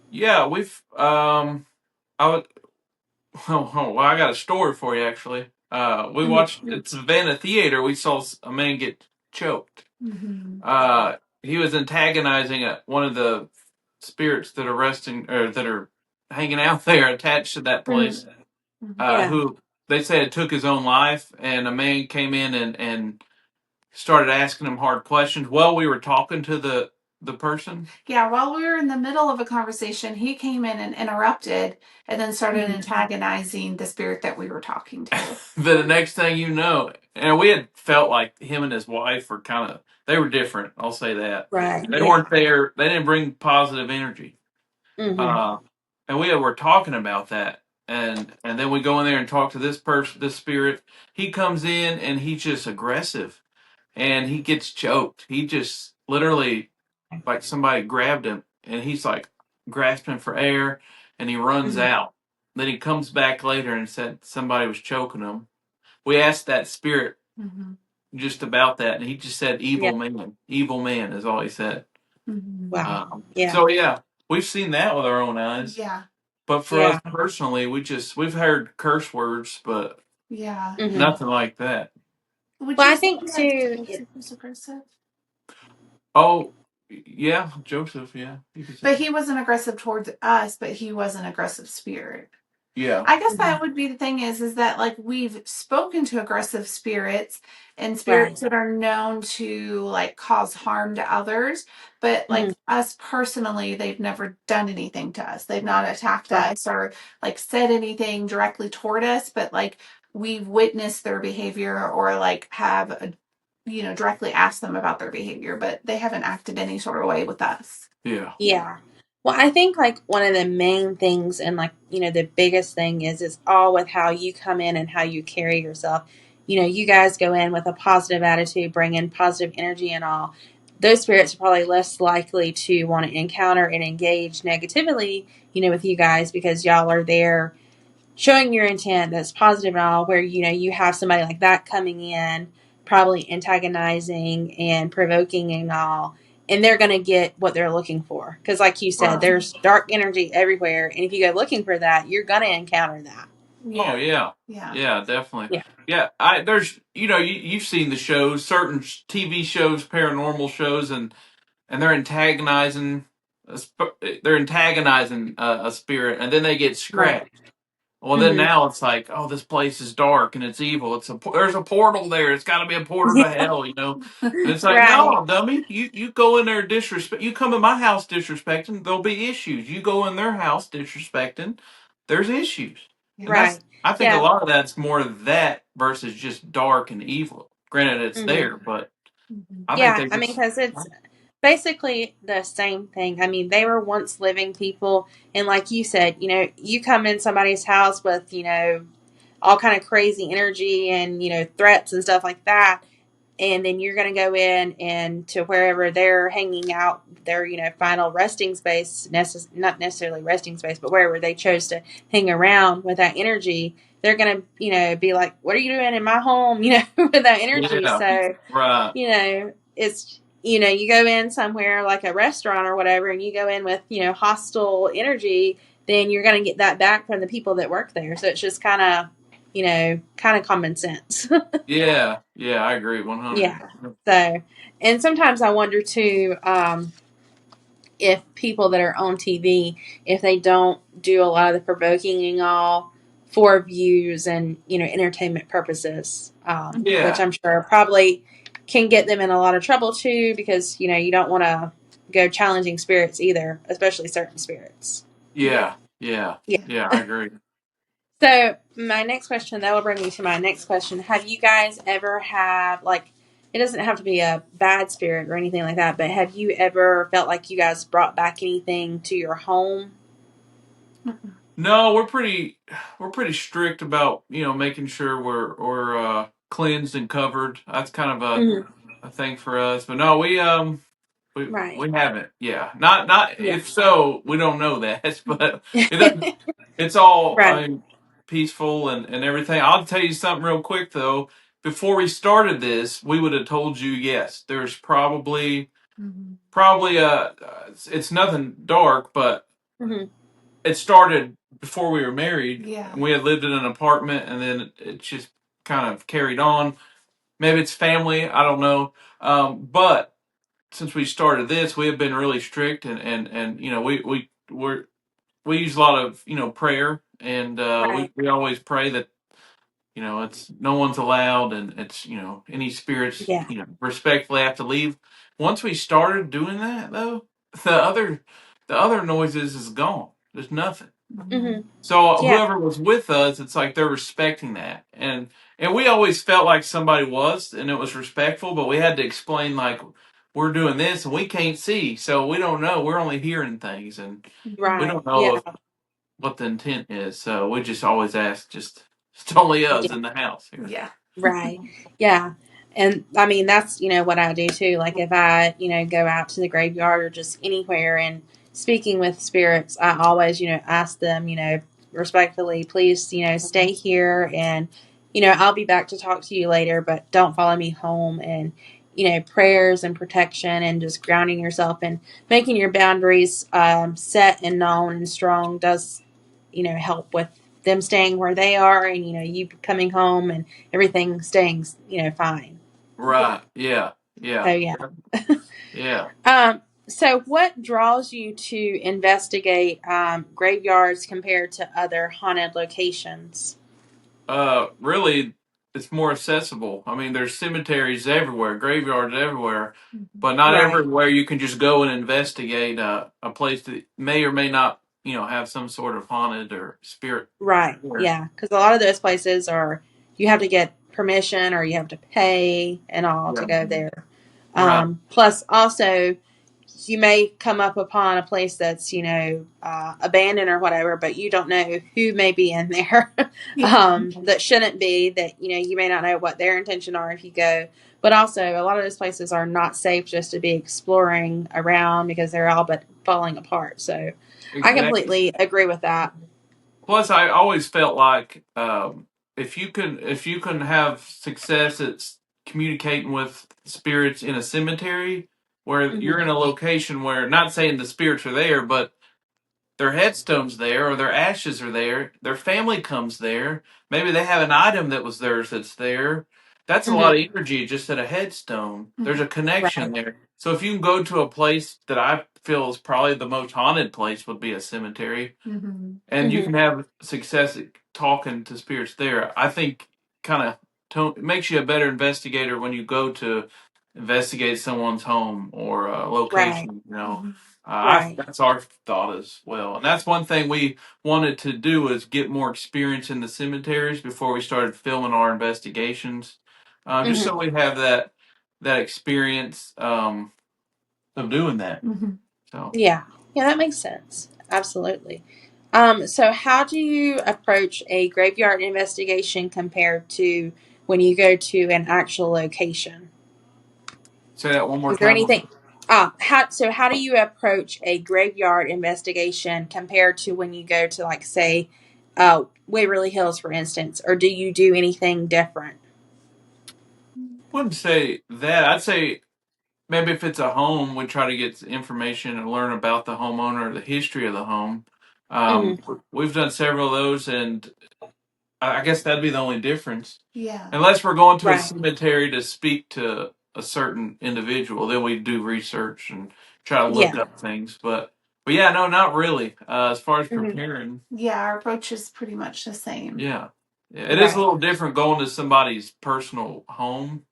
Yeah, we've I would well, I got a story for you actually. We watched Mm-hmm. it's Savannah Theater. We saw a man get choked. Mm-hmm. He was antagonizing one of the spirits that are resting or that are hanging out there attached to that place. Yeah. Who they said took his own life, and a man came in and started asking him hard questions while we were talking to the person. Yeah, while we were in the middle of a conversation, he came in and interrupted and then started Mm-hmm. antagonizing the spirit that we were talking to. The next thing you know, and we had felt like him and his wife were kind of they were different. I'll say that Right. they Yeah. weren't there. They didn't bring positive energy. Mm-hmm. Uh, and we were talking about that, and then we go in there and talk to this person, this spirit. He comes in and he's just aggressive, and he gets choked. He just literally like somebody grabbed him, and he's like grasping for air, and he runs Mm-hmm. out. Then he comes back later and said somebody was choking him. We asked that spirit Mm-hmm. just about that, and he just said Yeah. "evil man." Evil man is all he said. Mm-hmm. Wow. Yeah. So yeah, we've seen that with our own eyes. Yeah. But for us Yeah. personally, we've heard curse words, but Yeah. Mm-hmm. nothing like that. Would Well, you I say think that too. Joseph was aggressive? Oh, yeah, Joseph. Yeah, you could say. But he wasn't aggressive towards us, but he was an aggressive spirit. Yeah, I guess Mhm. that would be the thing is that like we've spoken to aggressive spirits and Right. spirits that are known to like cause harm to others, but Mhm. like us personally, they've never done anything to us. They've not attacked Right. us or like said anything directly toward us, but like we've witnessed their behavior or like have directly asked them about their behavior, but they haven't acted any sort of way with us. yeah, Yeah. Well, I think like one of the main things and like, the biggest thing is all with how you come in and how you carry yourself. You guys go in with a positive attitude, bring in positive energy and all. Those spirits are probably less likely to want to encounter and engage negatively, with you guys because y'all are there showing your intent that's positive and all, where you have somebody like that coming in probably antagonizing and provoking and all, and they're going to get what they're looking for because like you said, right. there's dark energy everywhere, and if you go looking for that, you're going to encounter that. Oh Yeah. yeah, Yeah. yeah, definitely. Yeah. Yeah, I there's you've seen the shows, certain TV shows, paranormal shows, and they're antagonizing a spirit, and then they get Right. scratched. Well, then Mm-hmm. now it's like, oh, this place is dark and it's evil. There's a portal there. It's got to be a portal to Yeah. hell, you know. And it's like, Right. no, dummy, you go in there disrespect. You come in my house disrespecting, there'll be issues. You go in their house disrespecting, there's issues. And Right. I think a Yeah. lot of that's more of that versus just dark and evil. Granted, it's Mm-hmm. there, but Mhm. I think Yeah, they I mean, just because it's basically the same thing. I mean, they were once living people, and like you said, you come in somebody's house with, all kind of crazy energy and, threats and stuff like that, and then you're going to go in and to wherever they're hanging out, their, final resting space, not necessarily resting space, but wherever they chose to hang around with that energy, they're going to, be like, what are you doing in my home, with that energy. yeah, So right. it's you go in somewhere like a restaurant or whatever, and you go in with hostile energy, then you're going to get that back from the people that work there. So it's just kind of kind of common sense. Yeah, yeah, I agree, 100. Yeah. So, and sometimes I wonder too, if people that are on TV, if they don't do a lot of the provoking and all for views and entertainment purposes, which Yeah, I'm sure probably can get them in a lot of trouble too, because you don't want to go challenging spirits either, especially certain spirits. yeah, yeah, Yeah. yeah, I agree. So my next question, that will bring me to my next question. Have you guys ever have like, it doesn't have to be a bad spirit or anything like that, but have you ever felt like you guys brought back anything to your home? No, we're pretty strict about making sure we're cleansed and covered. That's kind of Hmm. a thing for us. But no, we Right. we haven't. Yeah, not Yeah. if so, we don't know that. But it doesn't. It's all Right. peaceful and everything. I'll tell you something real quick though. Before we started this, we would have told you yes. There's probably it's nothing dark, but Hmm. it started before we were married. Yeah. And we had lived in an apartment, and then it just kind of carried on. Maybe it's family. I don't know. But since we started this, we have been really strict, and we use a lot of prayer, and Right. we always pray that it's no one's allowed, and it's any spirits Yeah. respectfully have to leave. Once we started doing that, though, the other the other noises is gone. There's nothing. Hmm. So Yeah. whoever was with us, it's like they're respecting that, and we always felt like somebody was, and it was respectful. But we had to explain like we're doing this, and we can't see, so we don't know. We're only hearing things, and we Right. don't know Yeah. if what the intent is. So we just always ask, just it's only us Yeah. in the house here. Yeah. Right. Yeah. And I mean, that's, what I do too. Like if I, go out to the graveyard or just anywhere and speaking with spirits, I always, ask them, respectfully, please, stay here and, I'll be back to talk to you later, but don't follow me home. And, prayers and protection and just grounding yourself and making your boundaries set and known and strong does, help with them staying where they are and, you coming home and everything staying, fine. Right. Yeah. So Yeah. yeah. Yeah. So what draws you to investigate graveyards compared to other haunted locations? Really, it's more accessible. I mean, there's cemeteries everywhere, graveyards everywhere, but not Right. everywhere you can just go and investigate a place that may or may not, have some sort of haunted or spirit Right. there. Yeah. Because a lot of those places are, you have to get permission or you have to pay and all to Yeah. go there. Right. Plus, also, you may come up upon a place that's abandoned or whatever, but you don't know who may be in there Yeah. that shouldn't be. That you may not know what their intention are if you go. But also, a lot of those places are not safe just to be exploring around because they're all but falling apart. So, I Exactly. completely agree with that. Plus, I always felt like if you can have success at communicating with spirits in a cemetery, where you're Hmm. in a location where, not saying the spirits are there, but their headstone's there or their ashes are there, their family comes there, maybe they have an item that was theirs that's there. That's a lot Hmm. of energy just at a headstone. There's a connection Right. there. So if you can go to a place that I feel is probably the most haunted place would be a cemetery, Mm-hmm. and you Hmm. can have success at talking to spirits there. I think kind of it makes you a better investigator when you go to investigate someone's home or a Right. location. Right. That's our thought as well, and that's one thing we wanted to do is get more experience in the cemeteries before we started filming our investigations, just Hmm. so we have that experience of doing that. Mm-hmm. So. Yeah. Yeah, that makes sense. Absolutely. So how do you approach a graveyard investigation compared to when you go to an actual location? Say that one more Is there time. anything? How do you approach a graveyard investigation compared to when you go to, like, say, Waverly Hills, for instance, or do you do anything different? Wouldn't say that. I'd say maybe if it's a home, we try to get information and learn about the homeowner, the history of the home. Hmm. We've done several of those, and I guess that'd be the only difference. Yeah. Unless we're going to a Right. cemetery to speak to a certain individual, then we do research and try to look Yeah. up things. But yeah, no, not really. As far as Hmm. preparing, Yeah, our approach is pretty much the same. yeah, yeah, it is a Right. little different going to somebody's personal home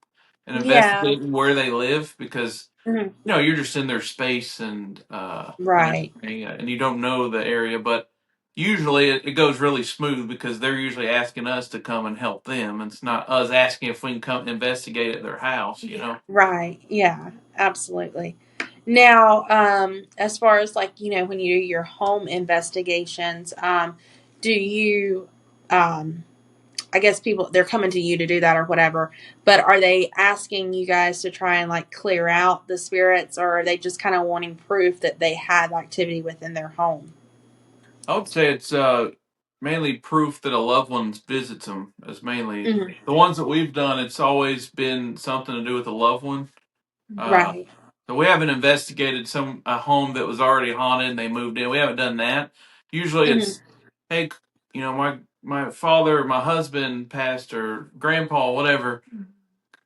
and Yeah. investigating where they live because Hmm. you're just in their space and Right. everything, and you don't know the area. But usually it goes really smooth because they're usually asking us to come and help them. It's not us asking if we can come investigate at their house. Yeah. Right. Yeah. Absolutely. Now, as far as like, when you do your home investigations, do you, I guess people, they're coming to you to do that or whatever, but are they asking you guys to try and like clear out the spirits, or are they just kind of wanting proof that they had activity within their home? I would say it's mainly proof that a loved one visits them. As mainly Hmm. the ones that we've done. It's always been something to do with a loved one. Uh, Right. so we haven't investigated a home that was already haunted and they moved in. We haven't done that. Usually Hmm. it's, hey, my father, my husband passed, or grandpa, whatever.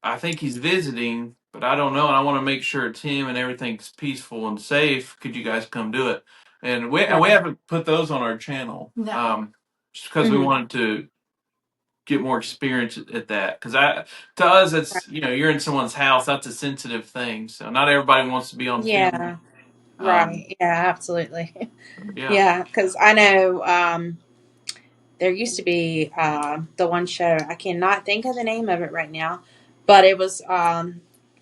I think he's visiting, but I don't know, and I want to make sure it's him and everything's peaceful and safe. Could you guys come do it? And we Right. haven't put those on our channel, No. just because we Hmm. wanted to get more experience at that. Because to us, Right. it's you're in someone's house. That's a sensitive thing, so not everybody wants to be on film. Yeah. Um, Right. Yeah. Absolutely. yeah. Yeah. Because I know, there used to be the one show, I cannot think of the name of it right now, but it was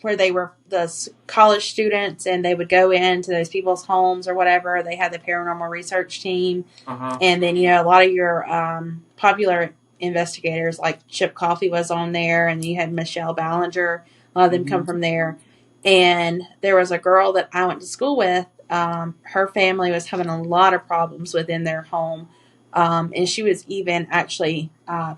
where they were the college students and they would go into those people's homes or whatever. They had the paranormal research team, Uh huh. and then a lot of your popular investigators like Chip Coffey was on there, and you had Michelle Ballinger. A lot of them come Hmm. from there. And there was a girl that I went to school with. Her family was having a lot of problems within their home, and she was even actually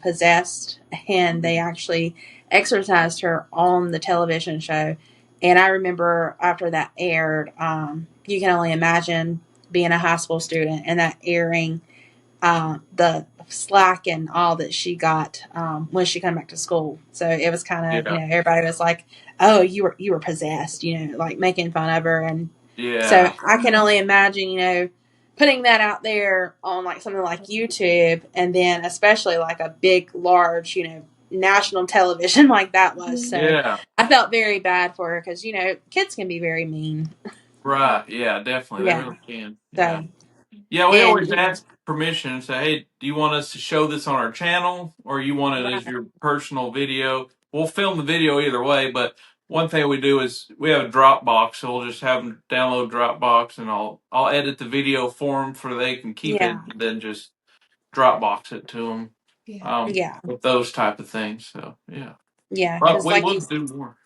possessed. And they actually exorcised her on the television show. And I remember after that aired, you can only imagine being a high school student and that airing, the slack and all that she got when she came back to school. So it was kind of, Yeah. everybody was like, "Oh, you were possessed," like making fun of her. And so Yeah. I can only imagine, putting that out there on like something like YouTube, and then especially like a big, large, national television like that was. So Yeah. I felt very bad for her because kids can be very mean. Right. Yeah. Definitely. They Yeah. really can. Yeah. So Yeah, we and always ask permission and say, hey, do you want us to show this on our channel or you want it as right, your personal video? We'll film the video either way, but one thing we do is we have a Dropbox, so we'll just have them download Dropbox and I'll edit the video for them so they can keep it yeah, and then just Dropbox it to them Yeah. yeah, with those type of things. So, yeah. yeah, But because we like will you. do more.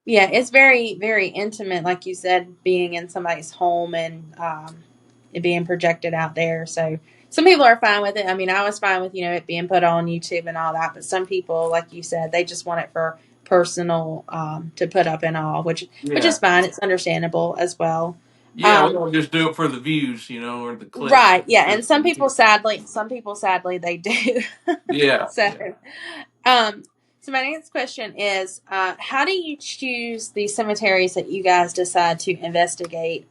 Yeah, it's very, very intimate, like you said, being in somebody's home and it being projected out there. So some people are fine with it. I mean, I was fine with it being put on YouTube and all that, but some people, like you said, they just want it for personal, to put up and all, which is Yeah. fine. It's understandable as well. Yeah, we Um, don't just do it for the views, or the clicks. right, yeah, and some people sadly, they do. Yeah. So, Yeah. um, so my next question is, how do you choose the cemeteries that you guys decide to investigate?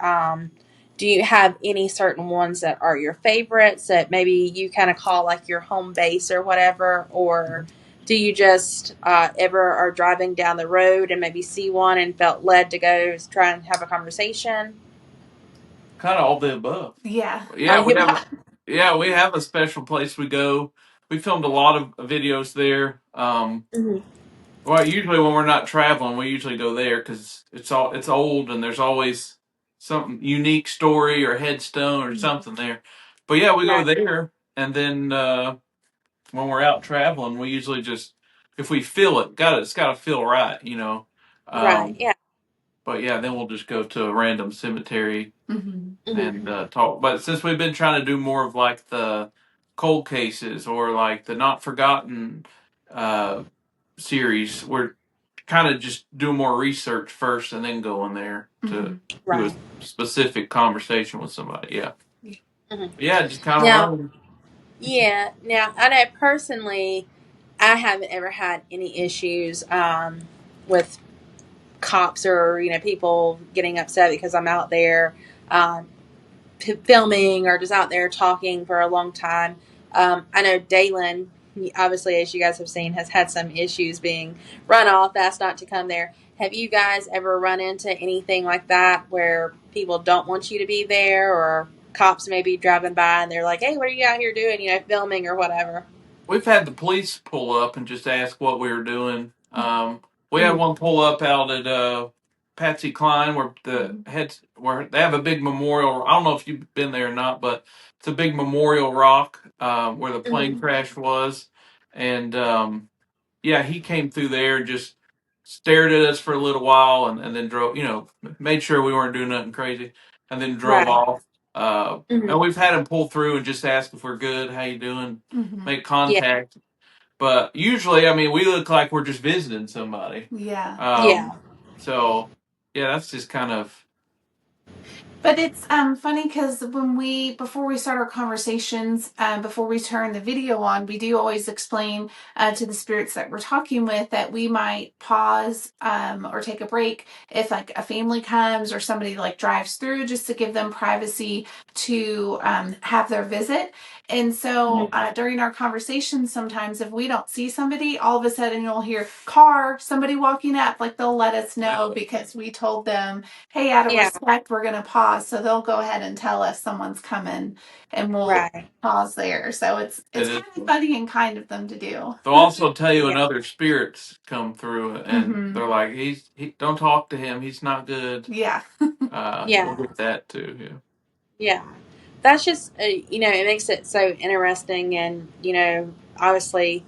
Do you have any certain ones that are your favorites that maybe you kind of call like your home base or whatever, or do you just ever are driving down the road and maybe see one and felt led to go try and have a conversation? Kind of all the above. Yeah. Are Yeah, we you? have. Yeah, we have a special place we go. We filmed a lot of videos there. Mhm. Well, usually when we're not traveling, we usually go there because it's old and there's always something unique story or headstone or something there. But yeah, we go Right, there, and then when we're out traveling, we usually just if we feel it, it's got to feel right. right, Um, yeah. but yeah, then we'll just go to a random cemetery Hmm. Mhm. and talk. But since we've been trying to do more of like the cold cases or like the not forgotten uh, series, we're kind of just doing more research first and then going there to Hmm. do a Right. specific conversation with somebody. Yeah, Yeah. Mhm. yeah, just kind of Now, learn. Yeah. Now, I know personally, I haven't ever had any issues with cops or people getting upset because I'm out there um, filming or just out there talking for a long time. I know Dalen, obviously, as you guys have seen, has had some issues being run off, asked not to come there. Have you guys ever run into anything like that where people don't want you to be there, or cops maybe driving by and they're like, "Hey, what are you out here doing? Filming or whatever?" We've had the police pull up and just ask what we were doing. We had Mm-hmm. one pull up out at Patsy Cline where where they have a big memorial. I don't know if you've been there or not, but it's a big memorial rock where the plane Mm-hmm. crash was, and yeah, he came through there and just stared at us for a little while, and then drove. Made sure we weren't doing nothing crazy, and then drove Right. off. Mm-hmm. And we've had him pull through and just ask if we're good, how you doing, Hmm. make Yeah. contact. But usually, I mean, we look like we're just visiting somebody. Yeah. Um, Yeah. so yeah, that's just kind of But it's funny because before we start our conversations, before we turn the video on, we do always explain to the spirits that we're talking with that we might pause or take a break if like a family comes or somebody like drives through, just to give them privacy to have their visit. And so Mm-hmm. during our conversations, sometimes if we don't see somebody, all of a sudden you'll hear car, somebody walking up, like they'll let us know because we told them, hey, out of Yeah. respect, we're going to pause. So they'll go ahead and tell us someone's coming and we'll Right. pause there. So it it's is. kind of funny and kind of them to do. They'll also tell you when Yeah. other spirits come through, and Hmm. they're like, he don't talk to him. He's not good. Yeah. You'll Yeah. get that too. Yeah. Yeah. That's just, it makes it so interesting. And, obviously,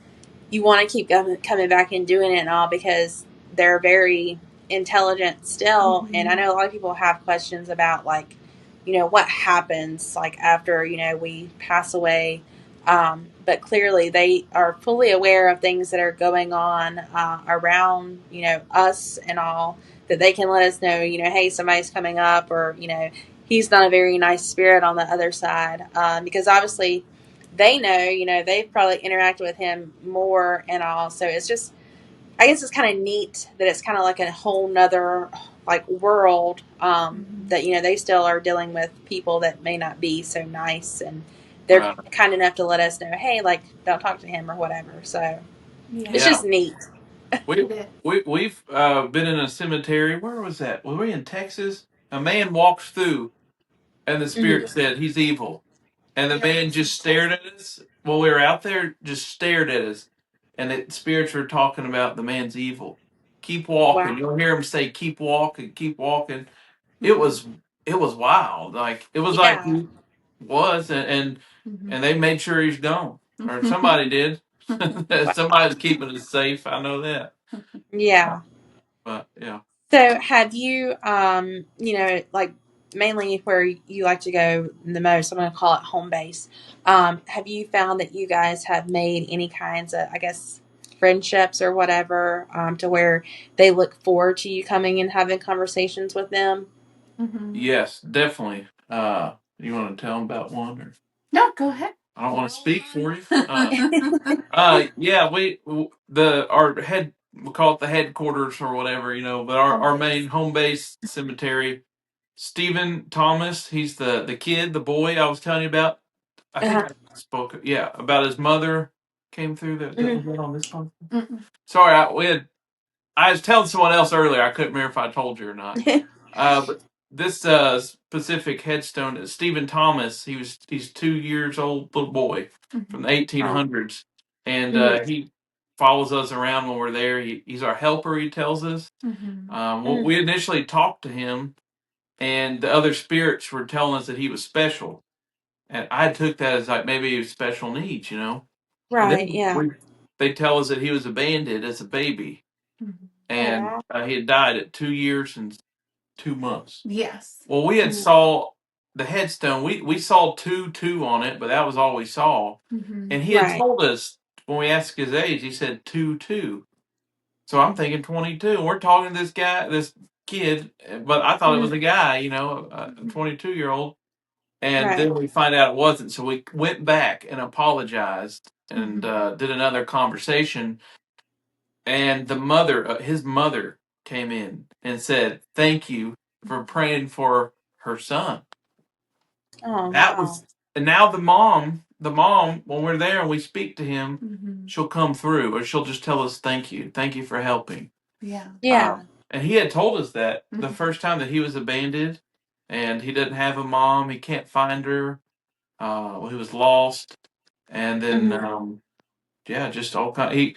you want to keep coming back and doing it and all because they're very intelligent still. And I Hmm. know a lot of people have questions about, like, what happens, like, after, we pass away. But clearly, they are fully aware of things that are going on around, us and all, that they can let us know, hey, somebody's coming up, or, he's not a very nice spirit on the other side. Because obviously, they know, they've probably interacted with him more and all. So it's just, I guess it's kind of neat that it's kind of like a whole nother like world Hmm. that, they still are dealing with people that may not be so nice. And they're Right. kind enough to let us know, hey, like, don't talk to him or whatever. So it's Yeah. Yeah. just neat. We It is. we've been in a cemetery. Where was that? Were we in Texas? A man walks through, and the Mm-hmm. spirit said he's evil. And the Yep. man just stared at us while we were out there, just stared at us. And the spirits were talking about the man's evil. Keep walking. Wow. You'll hear him say, "Keep walking, keep walking." It Hmm. was it was wild. Like it was like Yeah. he was, and they made sure he's gone, or Hmm. somebody did. Somebody's keeping us safe. I know that. Yeah. But yeah. So have you, like mainly where you like to go the most, I'm going to call it home base. Have you found that you guys have made any kinds of, I guess, friendships or whatever, to where they look forward to you coming and having conversations with them? Hmm. Yes, definitely. You want to tell them about one, or No, go ahead. I don't want to speak for you. Hmm. Yeah, the our head we call it the headquarters or whatever, but Home our base. main home base cemetery. Stephen Thomas, he's the kid, the boy I was telling you about. I think Uh-huh. I spoke, yeah, about his mother came through. That was Hmm. that on this one. Mm-mm. Sorry, I was telling someone else earlier. I couldn't remember if I told you or not. But this specific headstone is Stephen Thomas. He's 2 years old, little boy from Hmm. the Wow. 1800s, and Hmm. he follows us around when we're there. He's our helper. He tells us. Hmm. We initially talked to him, and the other spirits were telling us that he was special, and I took that as like maybe he was special needs. And Right. then Yeah. they tell us that he was abandoned as a baby, Hmm. Oh, and wow. he had died at 2 years and 2 months. Yes. Well, we had Mhm. saw the headstone. We saw 2-2 on it, but that was all we saw. Hmm. And he had Right. told us when we asked his age, he said 2-2. So I'm thinking 22. And we're talking to this guy, this kid, but I thought it was Hmm. a guy, a 22-year-old. And Right. then we find out it wasn't. So we went back and apologized and did another conversation. And the mother, his mother, came in and said, "Thank you for praying for her son." Oh, That wow. was, and now the mom, when we're there and we speak to him, she'll come through, or she'll just tell us, thank you for helping." Yeah. Yeah. And he had told us that the first time that he was abandoned, and he didn't have a mom, he can't find her. He was lost, and then Hmm. yeah, just all kind. He,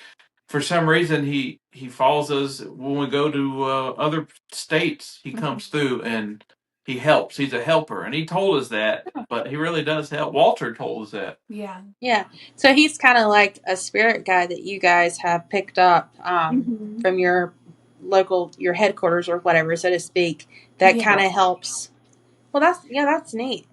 for some reason, he follows us when we go to other states. He comes through and he helps. He's a helper, and he told us that. But he really does help. Walter told us that. Yeah. Yeah. So he's kind of like a spirit guy that you guys have picked up from your local, your headquarters or whatever, so to speak, that Yeah. kind of helps. Well, that's neat.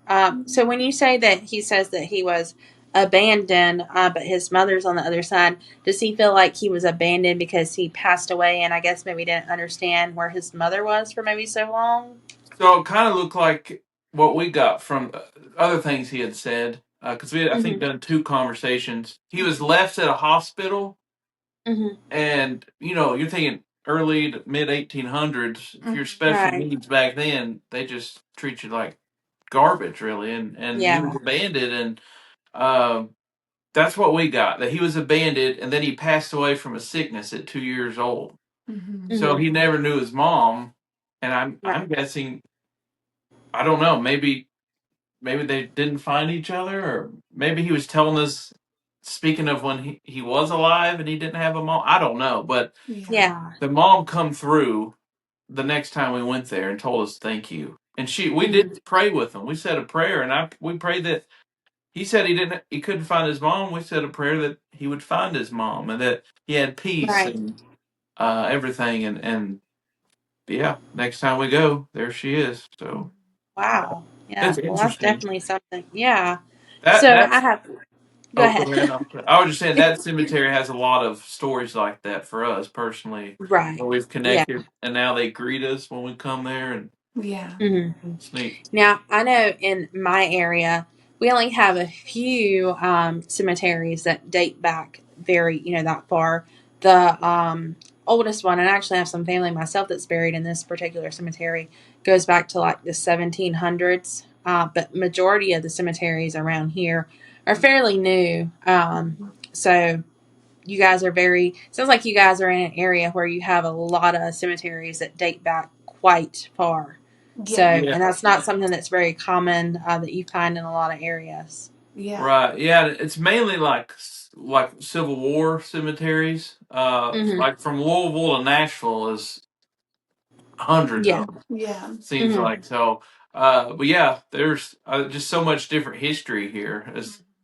So when you say that he says that he was abandoned, but his mother's on the other side, does he feel like he was abandoned because he passed away and I guess maybe didn't understand where his mother was for maybe so long? So it kind of looked like what we got from other things he had said. Because we had, I think, Mm-hmm. done two conversations. He was left at a hospital, Mm-hmm. and you're thinking early to mid 1800s. If you're special Right. needs back then, they just treat you like garbage, really. And he was Yeah. abandoned, and um, that's what we got. That he was abandoned, and then he passed away from a sickness at 2 years old. So Mm-hmm. he never knew his mom, and I'm Right. guessing, I don't know, maybe they didn't find each other, or maybe he was telling us, speaking of when he was alive and he didn't have a mom. I don't know, but Yeah. the mom come through the next time we went there and told us thank you. And we Mm-hmm. did pray with him. We said a prayer, and we prayed that he said he couldn't find his mom. We said a prayer that he would find his mom and that he had peace Right. and everything. And yeah, next time we go, there she is. So Wow. Yeah. it's Well, that's interesting. definitely something. Yeah. That So I that's have. Go Oh, go ahead. ahead. I was just saying that cemetery has a lot of stories like that for us personally, Right. where we've Yeah. connected, and now they greet us when we come there, and Yeah. Mm-hmm. it's neat. Now, I know in my area, we only have a few cemeteries that date back very, that far. The oldest one, and I actually have some family myself that's buried in this particular cemetery, goes back to like the 1700s. But majority of the cemeteries around here are fairly new. So you guys are sounds like you guys are in an area where you have a lot of cemeteries that date back quite far. So, Yeah. Yeah, and that's not something that's very common that you find in a lot of areas. Yeah. right. Yeah, it's mainly like Civil War cemeteries. Hmm. Like from Louisville to Nashville is hundreds Yeah. of them. Yeah. Seems Hmm. like so. But yeah, there's just so much different history here.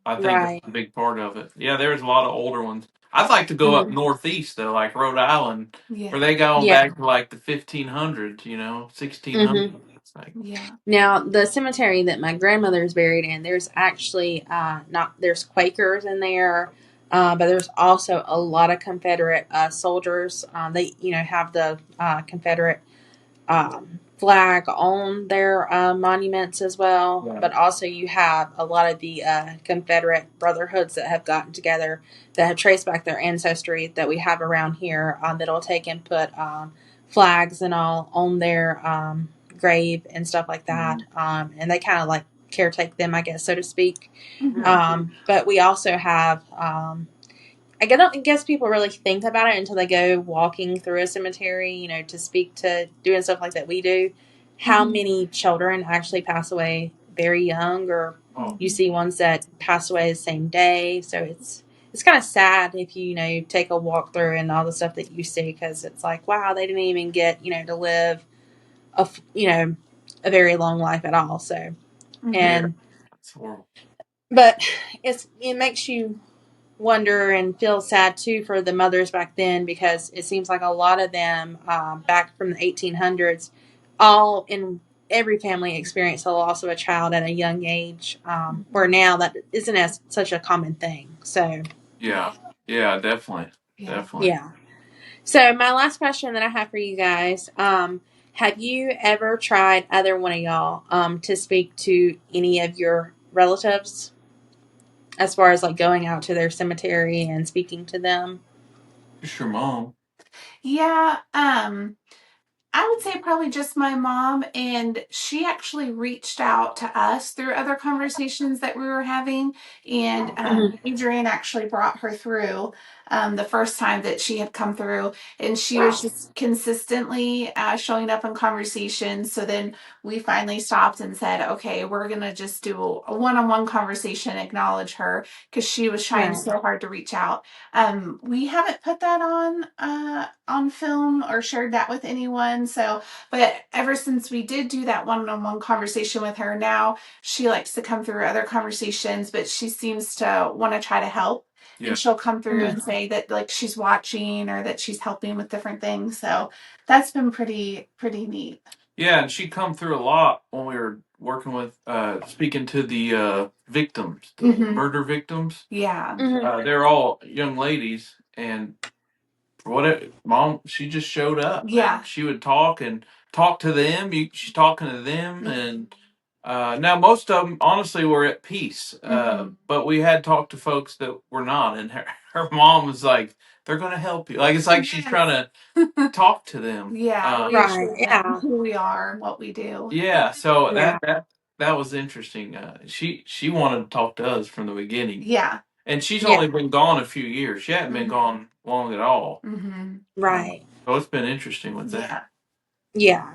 I think that's Right. a big part of it. Yeah, there's a lot of older ones. I'd like to go up Hmm. northeast though, like Rhode Island, Yeah. where they go Yeah. back to like the 1500s, 1600s. Hmm. It's like, Yeah. Now, the cemetery that my grandmother is buried in, there's actually not there's Quakers in there, but there's also a lot of Confederate soldiers. They have the Confederate flag on their monuments as well. yeah, But also, you have a lot of the Confederate brotherhoods that have gotten together that have traced back their ancestry that we have around here that'll take and put flags and all on their grave and stuff like that. And they kind of like caretake them, I guess, so to speak. yeah, But we also have. Don't guess people really think about it until they go walking through a cemetery, to speak to doing stuff like that we do. How many children actually pass away very young, or oh, you see ones that pass away the same day. So it's kind of sad if you take a walk through and all the stuff that you see, because it's like, wow, they didn't even get to live a very long life at all. So yeah, and it's horrible. but it makes you wonder and feel sad too for the mothers back then, because it seems like a lot of them back from the 1800s, all in every family experienced the loss of a child at a young age, where now that isn't as such a common thing. So Yeah, yeah, definitely, Yeah. definitely. yeah. So my last question that I have for you guys, Have you ever tried either one of y'all to speak to any of your relatives as far as like going out to their cemetery and speaking to them? Just your mom. Yeah, I would say probably just my mom, and she actually reached out to us through other conversations that we were having. And Mhm. Adrian actually brought her through the first time that she had come through, and she was just consistently showing up in conversations. So then we finally stopped and said, okay, we're going to just do a one on one conversation, acknowledge her because she was trying Right. so hard to reach out. We haven't put that on film or shared that with anyone. So, but ever since we did do that one-on-one conversation with her, now she likes to come through other conversations, but she seems to want to try to help. Yeah. And she'll come through Mhm. and say that like she's watching or that she's helping with different things. So that's been pretty neat. Yeah, and she come through a lot when we were working with speaking to the victims, the murder victims. Yeah. Mhm. They're all young ladies, and mom, she just showed up Yeah. and she would talk and talk to them. She's talking to them, Yeah. and now most of them honestly were at peace. But we had talked to folks that were not, and her mom was like, "They're going to help you." Like it's like she's trying to talk to them. Yeah, Right. reassure them Yeah. who we are and what we do. Yeah, so Yeah. that was interesting. She wanted to talk to us from the beginning, Yeah. and she's Yeah. only been gone a few years. She hadn't been gone long at all. Mm-hmm. Right. So it's been interesting with Yeah. that. Yeah.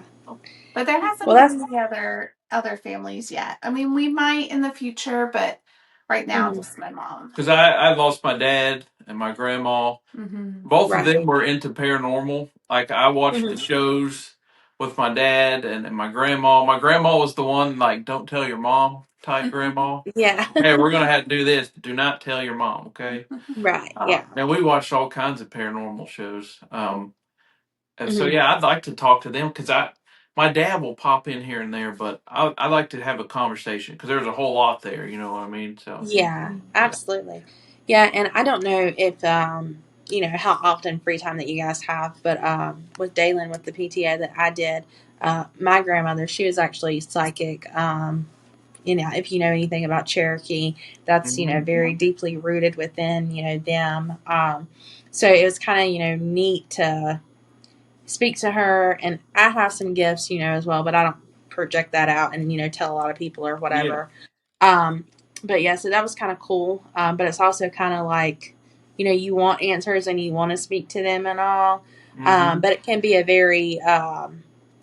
But there hasn't Well, been that's. any other families yet. I mean, we might in the future, but right now Mhm. just my mom. Because I lost my dad and my grandma. Mm-hmm. Both of them Right. were into paranormal. Like I watched the Mhm. shows with my dad and my grandma. My grandma was the one like don't tell your mom type grandma. Yeah. Hey, we're gonna have to do this. Do not tell your mom, okay? Right. Yeah. And we watched all kinds of paranormal shows. And so Mhm. yeah, I'd like to talk to them because my dad will pop in here and there, but I like to have a conversation because there's a whole lot there. You know what I mean? So Yeah, yeah. absolutely. Yeah, and I don't know if how often free time that you guys have, but with Dalen with the PTA that I did, my grandmother, she was actually psychic. If you know anything about Cherokee, that's Hmm. very deeply rooted within them. So it was kind of neat to speak to her, and I have some gifts as well, but I don't project that out and tell a lot of people or Yeah. whatever. um, but yeah, so that was kind of cool. But it's also kind of like, you want answers and you want to speak to them and all. Hmm. But it can be a very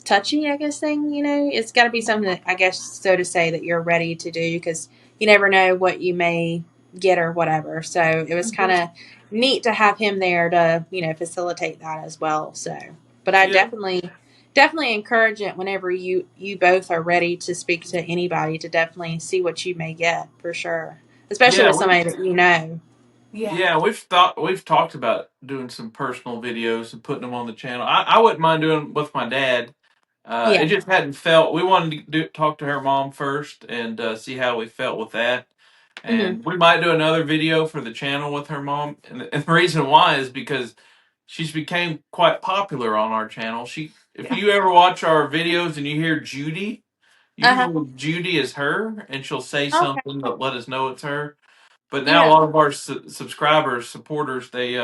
touchy, I guess, thing. It's got to be something that, I guess, so to say, that you're ready to do because you never know what you may get or whatever. So it was kind of neat to have him there to, facilitate that as well. So, but I Yeah. definitely encourage it whenever you both are ready to speak to anybody to definitely see what you may get for sure, especially Yeah. with somebody that you know. Yeah. Yeah, we've talked about doing some personal videos and putting them on the channel. I wouldn't mind doing with my dad. It Yeah. just hadn't felt. We wanted to talk to her mom first and see how we felt with that. Hmm. And we might do another video for the channel with her mom. And the reason why is because she's became quite popular on our channel. If Yeah. you ever watch our videos and you hear Judy, Uh-huh. usually Judy is her, and she'll say Okay. something to let us know it's her. But now a Yeah. lot of our subscribers, supporters, they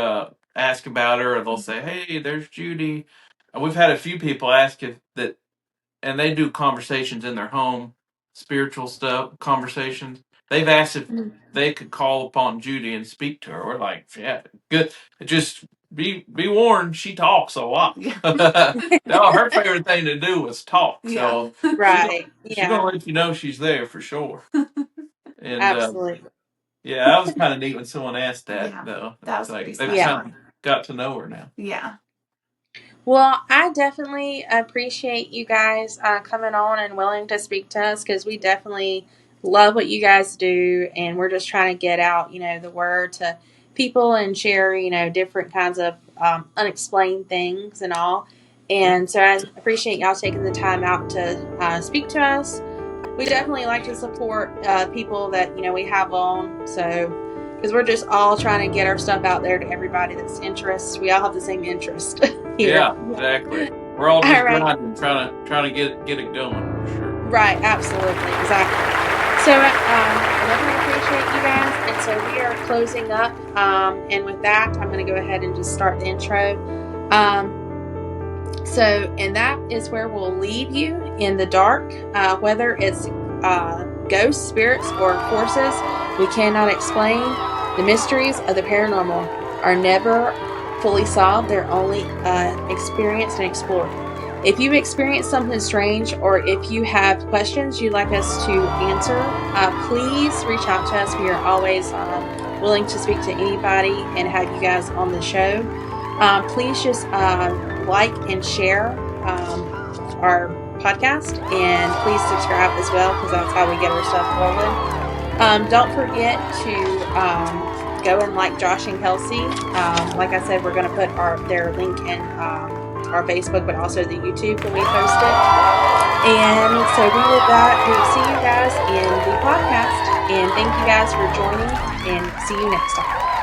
ask about her, and they'll say, "Hey, there's Judy." And we've had a few people ask if that, and they do conversations in their home, spiritual stuff, conversations. They've asked if Mhm. they could call upon Judy and speak to her. We're like, yeah, good. Just be warned, she talks a lot. Yeah. No, her favorite thing to do was talk. Yeah. So Right. she gonna Yeah. let you know she's there for sure. And Absolutely. yeah, that was kind of neat when someone asked that, Yeah. though. That It's was pretty like they've Yeah. special. kind of got to know her now. Yeah. Well, I definitely appreciate you guys coming on and willing to speak to us because we definitely love what you guys do, and we're just trying to get out, the word to people and share, different kinds of unexplained things and all. Yeah. And so I appreciate y'all taking the time out to speak to us. We definitely like to support people that we have on, so because we're just all trying to get our stuff out there to everybody that's interested. We all have the same interest here. Yeah, exactly. We're all just All right. grinding, trying to get it going for sure. Right, absolutely, exactly. So, I definitely appreciate you guys, and so we are closing up. And with that, I'm going to go ahead and just start the intro. And that is where we'll leave you in the dark, whether it's ghosts, spirits, or forces we cannot explain. The mysteries of the paranormal are never fully solved; they're only experienced and explored. If you've experienced something strange, or if you have questions you'd like us to answer, please reach out to us. We are always willing to speak to anybody and have you guys on the show. Please just like and share our podcast, and please subscribe as well, because that's how we get our stuff rolling. Don't forget to go and like Josh and Kelsey. Like I said, we're going to put their link in our Facebook, but also the YouTube when we post it. And so we will see you guys in the podcast. And thank you guys for joining, and see you next time.